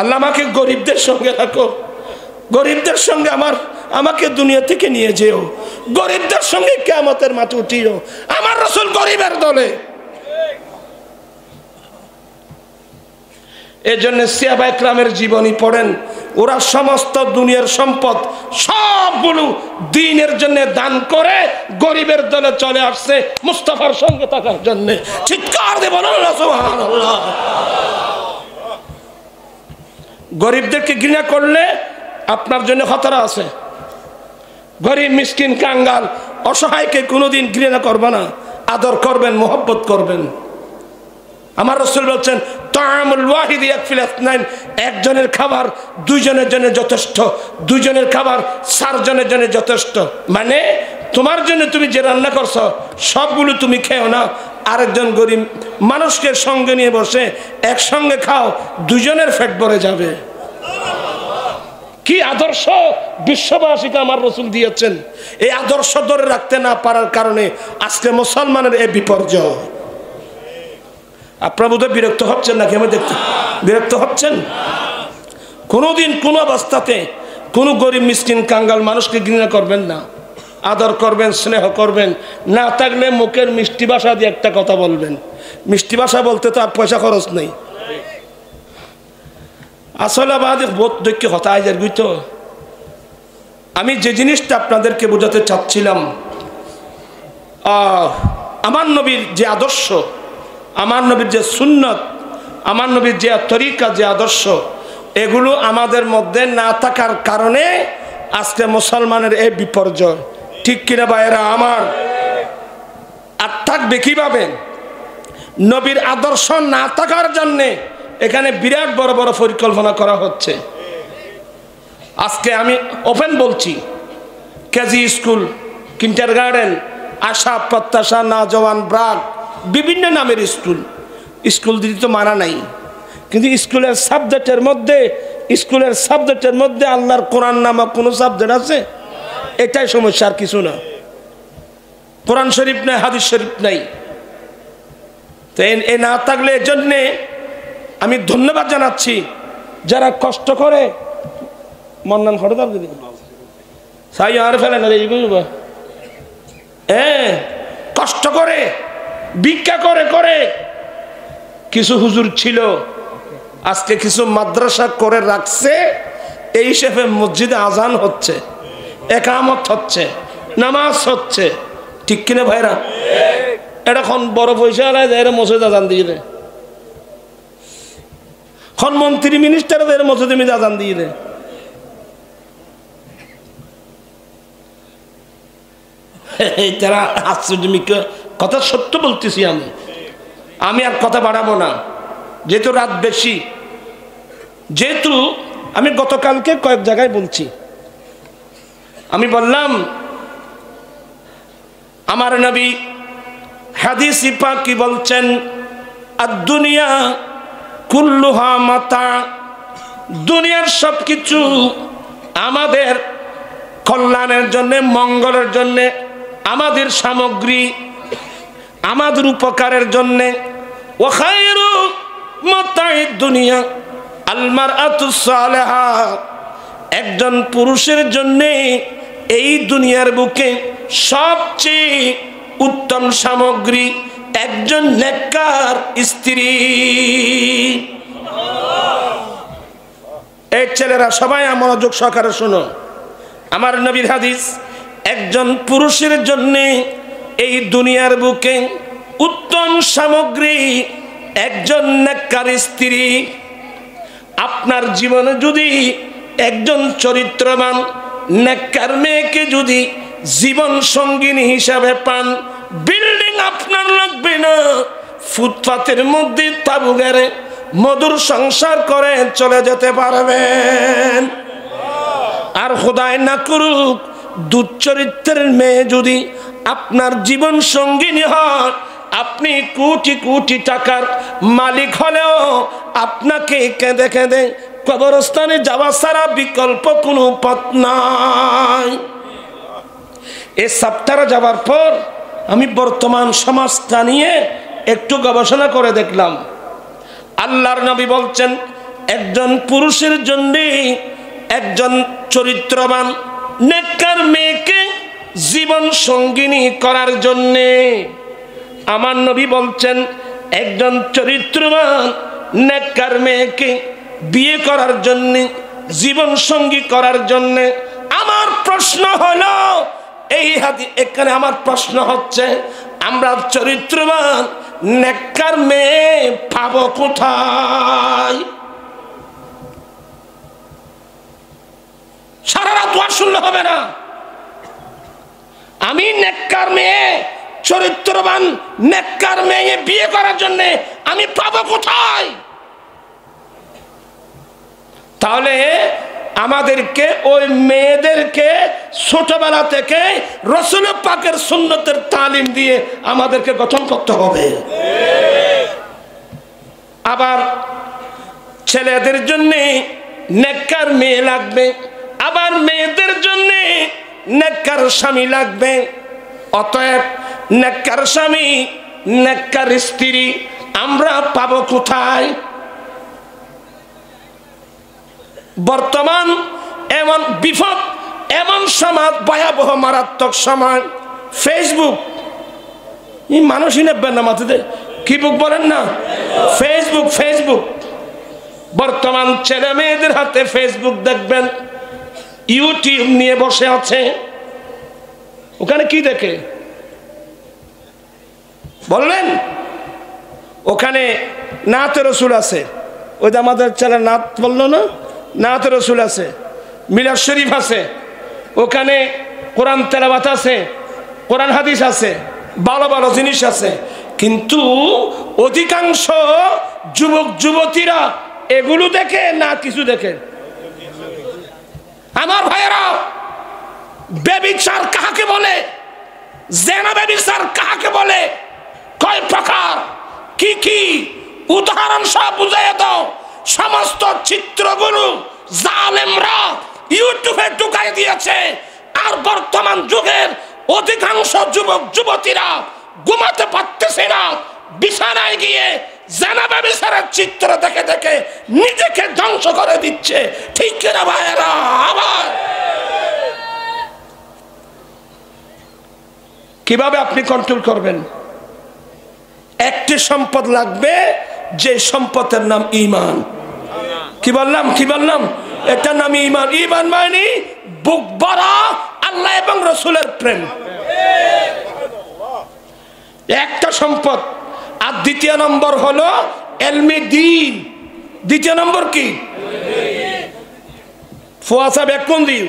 আল্লাহ আমাকে গরিবদের সঙ্গে রাখো, গরিবদের সঙ্গে আমাকে দুনিয়া থেকে নিয়ে যেও, গরিবদের সঙ্গে কিয়ামতের মাঠে উঠিও। আমার রাসূল গরিবের দলে। এজন্য সাহাবা একরামের জীবনী পড়েন, ওরা সমস্ত দুনিয়ার সম্পদ সবগুলো দ্বীনের জন্য দান করে গরিবের দলে চলে আসছে মুস্তাফার সঙ্গে থাকার জন্য। চিৎকার দিয়ে বলুন সুবহানাল্লাহ। গরিবদেরকে ঘৃণা করলে আপনার জন্য খতরা আছে। গরিব মিসকিন কাঙ্গাল অসহায়কে কোনোদিন ঘৃণা করবে না, আদর করবেন, মোহব্বত করবেন। আমার রাসূল বলছেন তাআমুল ওয়াহিদ ইয়াকফিল ইসনাইন, একজনের খাবার দুইজনের জন্য যথেষ্ট, দুইজনের খাবার চারজনের জন্য যথেষ্ট। মানে তোমার জন্য তুমি যে রান্না করছো সবগুলো তুমি খেও না, আরেকজন গরিব মানুষকে সঙ্গে নিয়ে বসে একসঙ্গে খাও, দুজনের পেট ভরে যাবে। কি আদর্শ বিশ্ববাসীকে আমার রাসূল দিয়েছেন। এই আদর্শ ধরে রাখতে না পারার কারণে আজকে মুসলমানের এই বিপর্যয়। আপনারা বোধহয় বিরক্ত হচ্ছেন নাকি? আমি দেখতে বিরক্ত হচ্ছেন? কোনোদিন কোনো অবস্থাতে কোনো গরিব মিসকিন কাঙ্গাল মানুষকে ঘৃণা করবেন না, আদর করবেন, স্নেহ করবেন। না থাকলে মুখের মিষ্টি ভাষা দিয়ে একটা কথা বলবেন। মিষ্টি ভাষা বলতে তো আর পয়সা খরচ নেই। আসলে আমাদের বোধ দৈক্য হতায় যার গুইতো। আমি যে জিনিসটা আপনাদেরকে বোঝাতে চাচ্ছিলাম, আমার নবীর যে আদর্শ, আমার নবীর যে সুন্নত, আমার নবীর যে তরিকা, যে আদর্শ, এগুলো আমাদের মধ্যে না থাকার কারণে আজকে মুসলমানের এই বিপর্যয়। ঠিক কিনা ভাইয়েরা আমার? আর থাকবে কিভাবে? নবীর আদর্শ না থাকার জন্যে এখানে বিরাট বড় বড় পরিকল্পনা করা হচ্ছে। আজকে আমি ওপেন বলছি, কেজি স্কুল, কিন্ডার গার্ডেন, আশা প্রত্যাশা, নওজোয়ান, ব্রাক, বিভিন্ন নামের স্কুল। স্কুল দিতে তো মানা নাই, কিন্তু স্কুলের সাবজেক্টের মধ্যে আল্লাহর কোরআন নামক কোনো সাবজেক্ট আছে? এটাই সমস্যা, আর কিছু না। কোরআন শরীফ নাই, হাদিস শরীফ নাই। তো এ না থাকলে এর জন্যে আমি ধন্যবাদ জানাচ্ছি যারা কষ্ট করে। মন্নান হঠাৎ দিদি সাই আর ফেলে না, কষ্ট করে ভিক্ষা করে করে কিছু হুজুর ছিল, আজকে কিছু মাদ্রাসা করে রাখছে। এই হিসেবে মসজিদে আজান হচ্ছে, একামত হচ্ছে, নামাজ হচ্ছে। ঠিক কিনা ভাইরা? এটা খন বড় পয়সা আলায় যায় মসজিদ আজান দিয়ে দেয়, খন মন্ত্রী মিনিস্টার মসজিদে মিলে আজান দিয়ে দেয়। তারা আশ্চর্য কথা, সত্য বলতেছি আমি আর কথা বাড়াবো না, যেহেতু রাত বেশি। যেহেতু আমি গতকালকে কয়েক জায়গায় বলছি, আমি বললাম আমার নবী হাদিস পাক কি বলছেন, আদ-দুনিয়া কুল্লুহা মাতা, দুনিয়ার সবকিছু আমাদের কল্যাণের জন্য, মঙ্গলের জন্য, আমাদের সামগ্রী, আমাদের উপকারের জন্য। ওয়া খায়রু মাতা'id দুনিয়া আল মারআতুস সালিহা, একজন পুরুষের জন্য এই দুনিয়ার বুকে সবচেয়ে উত্তম সামগ্রী একজন নেককার স্ত্রী। এই ছেলেরা সবাই মনোযোগ সহকারে শোনো, আমার নবীর হাদিস, একজন পুরুষের জন্য এই দুনিয়ার বুকে উত্তম সামগ্রী একজন নেককার স্ত্রী। আপনার জীবনে যদি একজন চরিত্রবান নেককার মেয়েকে যদি জীবন সঙ্গিনী হিসাবে পান, বিল্ডিং আপনার লাগবে না, ফুটপাতের মধ্যে তাবু গেড়ে মধুর সংসার করে চলে যেতে পারবেন। আর খোদায় না করুক, দুশ্চরিত্রের মেয়ে যদি আপনার জীবন সঙ্গিনী হয়, আপনি কোটি কোটি টাকার মালিক হলেও আপনাকে কেঁদে কেঁদে কবরস্থানে যাওয়া ছাড়া বিকল্প কোনো পথ নাই। এই সপ্তাহে যাওয়ার পর আমি বর্তমান সমাজটা নিয়ে একটু গবেষণা করে দেখলাম। আল্লাহর নবী বলছেন, একজন পুরুষের জন্য একজন চরিত্রবান নেককার মেয়েকে জীবন সঙ্গিনী করার জন্যে, আমার নবী বলছেন, একজন চরিত্রবান নেককার মেয়েকে বিয়ে করার জন্যে, জীবন সঙ্গী করার জন্যে। আমার প্রশ্ন হলো, এখানে আমার প্রশ্ন হচ্ছে, আমরা চরিত্রবান নেককার মেয়ে পাবো কোথায়? সারা রাত ওয়াজ শুনলে হবে না। আমি নেককার মেয়ে, চরিত্রবান নেককার মেয়ে বিয়ে করার জন্য আমি পাবো কোথায়? তাহলে আমাদেরকে ওই মেয়েদেরকে ছোটবেলা থেকে রাসূল পাকের সুন্নতের তালিম দিয়ে আমাদেরকে গঠন করতে হবে। আবার ছেলেদের জন্য নেককার মেয়ে লাগবে, আবার মেয়েদের জন্য নেককার স্বামী লাগবে। অতএব নেককার স্বামী, নেককার স্ত্রী আমরা পাবো কোথায়? বর্তমান এমন বিপদ এমন সমাজ, ভয়াবহ মারাত্মক সমাজ। ফেসবুক, এই মানুষই নেবেন না মাথাতে, কি বুক বলেন না, ফেসবুক। ফেসবুক বর্তমান ছেলে মেয়েদের হাতে ফেসবুক দেখবেন, ইউটিউব নিয়ে বসে আছে। ওখানে কি দেখে বললেন? ওখানে নাতে রসুল আছে, ওই যে আমাদের ছেলে নাত বললো না, নাতে রসুল আছে, মিলাদ শরীফ আছে, ওখানে কোরআন তেলাওয়াত আছে, কোরআন হাদিস আছে, ভালো ভালো জিনিস আছে। কিন্তু অধিকাংশ যুবক যুবতীরা এগুলো দেখে না কিছু দেখে? আমার ভাইয়েরা, ব্যভিচার কাকে বলে, জেনা ব্যভিচার কাকে বলে, কয় প্রকার, কি কি উদাহরণ সব বুঝাইয়া দাও। সমস্ত চিত্রগুলো জালেমরা ইউটিউবে ঢুকাই দিয়েছে। আর বর্তমান যুগের অধিকাংশ যুবক যুবতীরা ঘুমাতে পারতেছে না, বিছানায় গিয়ে জেনা ব্যভিচারের চিত্র দেখে দেখে নিজেকে ধ্বংস করে দিচ্ছে। ঠিক কিনা ভাইয়েরা? আবার কিভাবে আপনি কন্ট্রোল করবেন? একটি সম্পদ লাগবে, যে সম্পদের নাম ঈমান। কি বললাম? কি বললাম? এটার নাম ঈমান। ঈমান মানে বুক ভরা আল্লাহ এবং রাসূলের প্রেম, একটা সম্পদ। আর দ্বিতীয় নম্বর হলো ইলমে দ্বীন। দ্বিতীয় নম্বর কি? ফুয়াসা বেকুন দিন।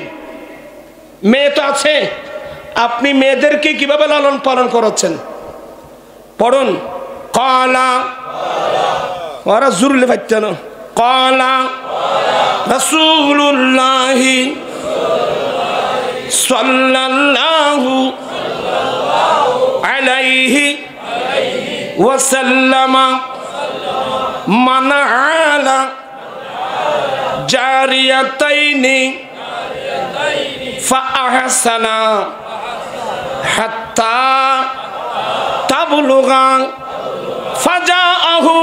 মেয়ে তো আছে, আপনি মেয়েদেরকে কিভাবে লালন পালন করাচ্ছেন? পড়ুন, ক্বালা ওরা জুরলে পাইতেন, ক্বালা রাসূলুল্লাহি সাল্লাল্লাহু আলাইহি ওয়াসাল্লাম মান আলা জারিয়াতাইনি ফাআহসানা হাত্তা তাবলুগা ফাজাআহু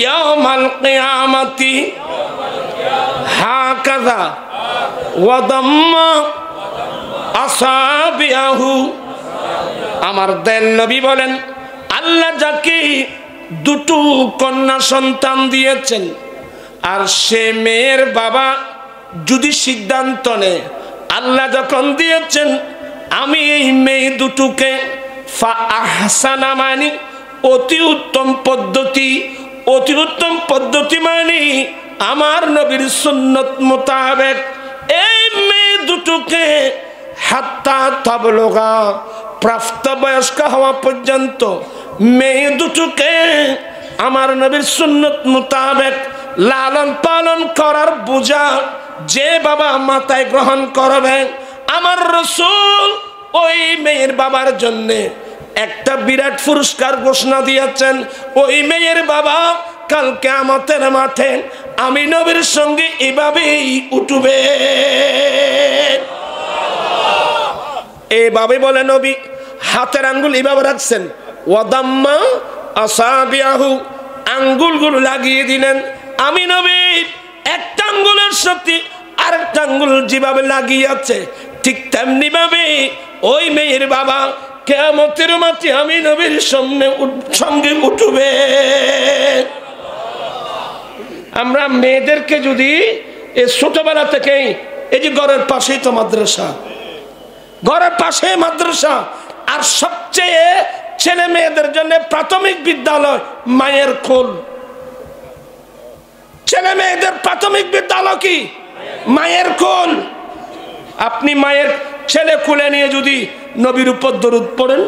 ইয়াওমাল কিয়ামাতি হাকাযা ওয়া দাম্মা আসাবিয়াহু। আমার দেন নবী বলেন, আল্লাহ যাকে দুটো কন্যা সন্তান দিয়েছেন, আর সে মেয়ের বাবা যদি সিদ্ধান্ত নেয়, আল্লাহ যখন দিয়েছেন আমি এই মেয়ে দুটোকে ফাআহসানা মানে অতি উত্তম পদ্ধতি, অতি উত্তম পদ্ধতি মানে আমার নবীর সুন্নত মোতাবেক এই মেয়ে দুটোকে হাত্তা তাবলুগা প্রাপ্তবয়স্ক হওয়া পর্যন্ত মেয়ে দুটোকে আমার নবীর সুন্নত মোতাবেক লালন পালন করার বোঝা যে বাবা মাথায় গ্রহণ করবে, আমার রাসূল ওই মেয়ের বাবার জন্য একটা বিরাট পুরস্কার ঘোষণা দিয়েছেন। ওই মেয়ের বাবা কাল কিয়ামতের মাঠে আমি নবীর সঙ্গে এভাবেই উঠবে। এভাবে বলে নবী হাতের আঙ্গুল এভাবে রাখছেন, ওয়াদাম্মা আসাবিয়াহু আঙ্গুলগুলো লাগিয়ে দিলেন। আমি নবী একটা আঙ্গুলের সাথে আরেকটা আঙ্গুল যেভাবে লাগিয়ে আছে, ঠিক তেমনি ভাবে ওই মেয়ের বাবা কিয়ামতের মাঠে আমি নবীর সঙ্গে উঠবে। আমরা মেয়েদেরকে যদি এই ছোটবেলা থেকেই, এই যে ঘরের পাশেই তো মাদ্রাসা, ঘরের পাশে মাদ্রাসা, আর সবচেয়ে ছেলে মেয়েদের জন্য প্রাথমিক বিদ্যালয় মায়ের কোল। ছেলে মেয়েদের প্রাথমিক বিদ্যালয় কি? মায়ের কোল। আপনি মায়ের ছেলে কোলে নিয়ে যদি নবীর উপর দরুদ পড়েন,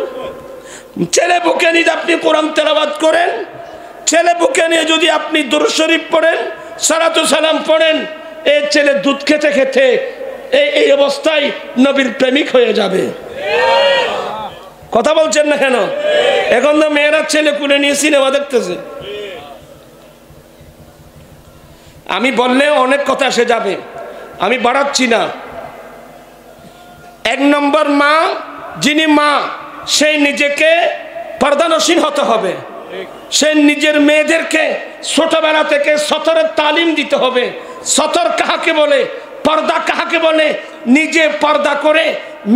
ছেলে বুকে নিয়ে আপনি কোরআন তেলাওয়াত করেন, ছেলে বুকে নিয়ে যদি আপনি দুরূদ শরীফ পড়েন, সালাতু সালাম পড়েন, এই ছেলে দুধ খেতে খেতে এই অবস্থায় নবীর প্রেমিক হয়ে যাবে। কথা বলছেন না কেন? এখন তো মেয়েরা ছেলে কোলে নিয়ে সিনেমা দেখতেছে। আমি বললে অনেক কথা এসে যাবে, আমি বাড়াচ্ছি না। এক নম্বর মা, যিনি মা সেই নিজেকে পর্দানশীল হতে হবে। সে নিজের মেয়েদেরকে ছোটবেলা থেকে সতরের তালিম দিতে হবে। সতর কাকে বলে? পর্দা কাকে বলে? নিজে পর্দা করে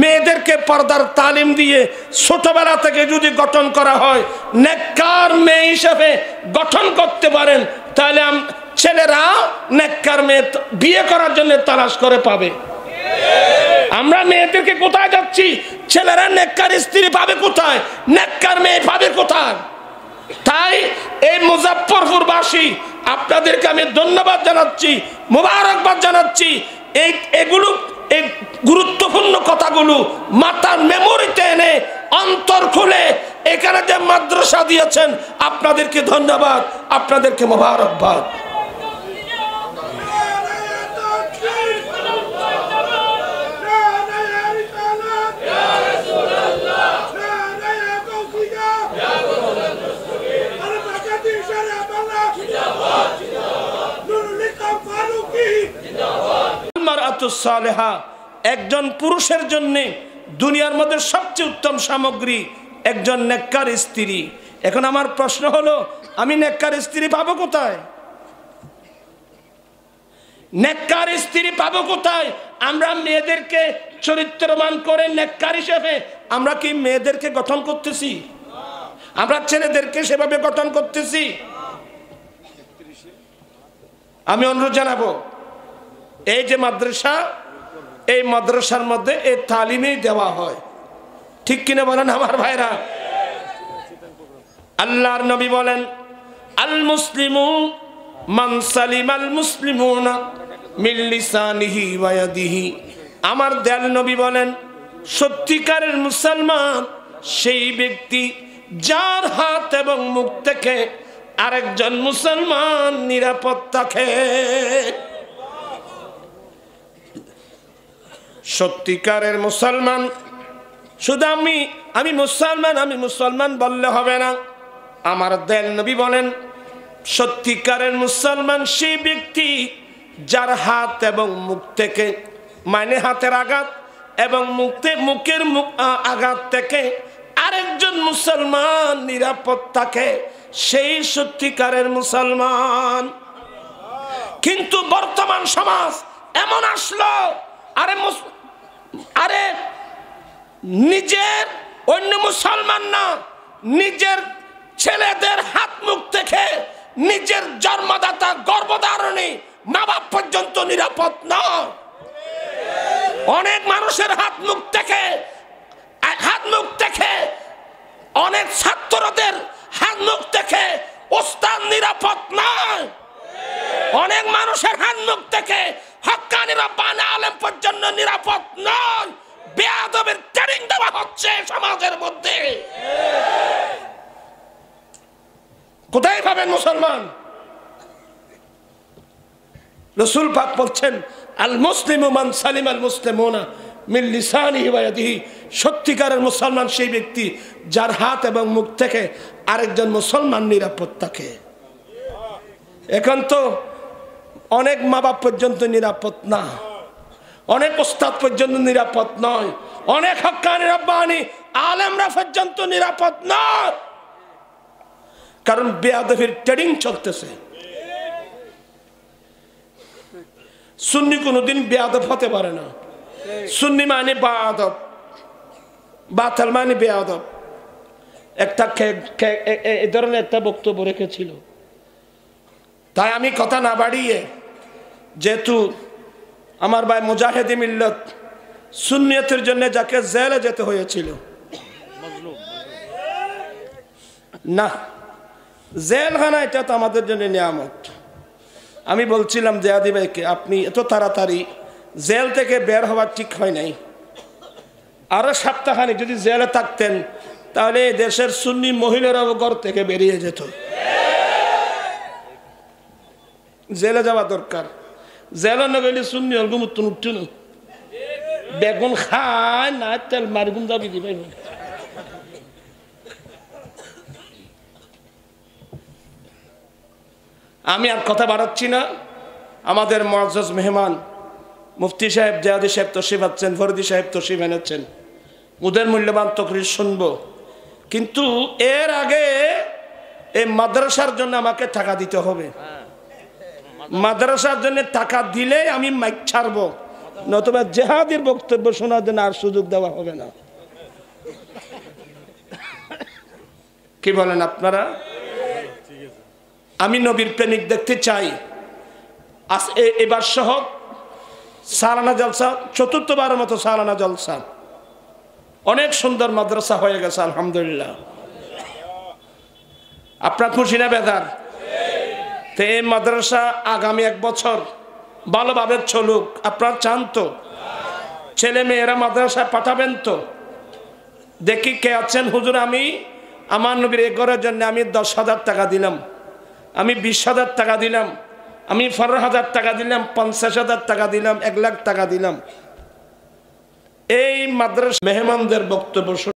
মেয়েদেরকে পর্দার তালিম দিয়ে ছোটবেলা থেকে যদি গঠন করা হয়, নেককার মেয়ে হিসেবে গঠন করতে পারেন, তাহলে ছেলেরা নেককার মেয়ে বিয়ে করার জন্য তালাশ করে পাবে। আমরা মেয়েদেরকে কোথায় যাচ্ছি? ছেলেরা নেককার স্ত্রী পাবে কোথায়? নেককার মেয়ে পাবে কোথায়? তাই এই মুজাফফরপুরবাসী আপনাদেরকে আমি ধন্যবাদ জানাচ্ছি, মোবারকবাদ জানাচ্ছি। এগুলো এই গুরুত্বপূর্ণ কথাগুলো মাথার মেমোরিতে এনে অন্তর খুলে এখানে যে মাদ্রাসা দিয়েছেন, আপনাদেরকে ধন্যবাদ, আপনাদেরকে মোবারকবাদ। একজন পুরুষের জন্য দুনিয়ার মধ্যে সবচেয়ে উত্তম সামগ্রী একজন নেককার স্ত্রী। এখন আমার প্রশ্ন হলো, আমি নেককার স্ত্রী পাবো কোথায়? নেককার স্ত্রী পাবো কোথায়? আমরা মেয়েদেরকে চরিত্রবান করে নেককার হিসেবে আমরা কি মেয়েদেরকে গঠন করতেছি? আমরা ছেলেদেরকে সেভাবে গঠন করতেছি? আমি অনুরোধ জানাবো, এই যে মাদ্রাসা, এই মাদ্রাসার মধ্যে এই তালিমই দেওয়া হয়, ঠিক কিনা বলেন আমার ভাইরা? আল্লাহর নবী বলেন, আল মুসলিমু মান সালিমাল মুসলিমুনা মিন লিসানিহি ওয়া ইয়াদিহি। আমার দয়াল নবী বলেন, সত্যিকারের মুসলমান সেই ব্যক্তি যার হাত এবং মুখ থেকে আরেকজন মুসলমান নিরাপদ থাকে। সত্যিকারের মুসলমান শুধু আমি মুসলমান বললে হবে না। আমার দয়াল নবী বলেন, সত্যিকারের মুসলমান সেই ব্যক্তি যার হাত এবং মুখ থেকে, মানে হাতের আঘাত এবং মুখের আঘাত থেকে আরেকজন মুসলমান নিরাপদ থাকে, সেই সত্যিকারের মুসলমান। কিন্তু বর্তমান সমাজ এমন আসলো, আরে নিজের অন্য মুসলমান না, নিজের ছেলেদের হাত মুখ থেকে নিজের জন্মদাতা গর্ভধারণী মা বাপ পর্যন্ত নিরাপদ নয়। অনেক মানুষের হাত মুখ থেকে অনেক ছাত্রদের হাত মুখ থেকে ওস্তাদ নিরাপদ নয়। অনেক মানুষের হাত মুখ থেকে হক্কানি রব্বানি আলেম পর্যন্ত নিরাপদ নয়। বেয়াদবের ট্রেনিং দেওয়া হচ্ছে সমাজের মধ্যে। কোথায় পাবেন মুসলমান? রাসূল পাক বলছেন, আল মুসলিমু মান সালিমাল মুসলিমুনা মিন লিসানিহি ওয়া ইয়াদিহি। সত্যিকারের মুসলমান সেই ব্যক্তি যার হাত এবং মুখ থেকে আরেকজন মুসলমান নিরাপদ থাকে। এখন তো অনেক মা বাপ পর্যন্ত নিরাপদ না, অনেক ওস্তাদ পর্যন্ত নিরাপদ নয়, অনেক হক্কানি রব্বানি আলেমরা পর্যন্ত নিরাপদ নয়। কারণ বেয়াদবির ট্রেনিং চলতেছে। সুন্নি কোনোদিন বেয়াদব হতে পারে না। সুন্নি মানে বাদব, বাতাল মানে বেয়াদব। একটা এই ধরনের একটা বক্তব্য রেখেছিল। তাই আমি কথা না বাড়িয়ে, যেহেতু আমার ভাই মুজাহিদে মিল্লত সুন্নিয়তের জন্য যাকে জেলে যেতে হয়েছিল, না জেলখানা এটা তো আমাদের জন্য নিয়ামত। আমি বলছিলাম জিয়াদি ভাইকে, আপনি এত তাড়াতাড়ি জেল থেকে বের হওয়া ঠিক হয় নাই। আরো সপ্তাহখানি যদি জেলে থাকতেন, তাহলে দেশের সুন্নি মহিলারাও ঘর থেকে বেরিয়ে যেত। জেলে যাওয়া দরকার। জেলে না গেলে সুন্নি অলগুম উঠতো না। বেগুন খায় না, তেল মারগুন যাবি দিবে। আমি আর কথা বাড়াচ্ছি না। আমাদের মুআজ্জাজ মেহমান মুফতি সাহেব জিয়াদি সাহেব তশরিফ আনছেন, ফরিদি সাহেব তশরিফ এনেছেন। ওদের মূল্যবান তকরির শুনবো, কিন্তু এর আগে এই মাদ্রাসার জন্য আমাকে টাকা দিতে হবে। মাদ্রাসার জন্য টাকা দিলে আমি মাইক ছাড়বো, নতুবা জেহাদের বক্তব্য শোনার জন্য আর সুযোগ দেওয়া হবে না। কি বলেন আপনারা? আমি নবীর প্রেমিক দেখতে চাই। এবার সহ সালানা জলসা, চতুর্থবারের মতো সালানা জলসা, অনেক সুন্দর মাদ্রাসা হয়ে গেছে আলহামদুলিল্লাহ। আপনার খুশি না বেদার? তো এই মাদ্রাসা আগামী 1 বছর ভালোভাবে চলুক। আপনার চান তো? ছেলে মেয়েরা মাদ্রাসায় পাঠাবেন তো? দেখি কে আছেন। হুজুর, আমি আমার নবীর এ ঘরের জন্য আমি 10,000 টাকা দিলাম, আমি 20,000 টাকা দিলাম, আমি 15,000 টাকা দিলাম, 50,000 টাকা দিলাম, 1 লাখ টাকা দিলাম। এই মাদ্রাসা মেহমানদের বক্তব্য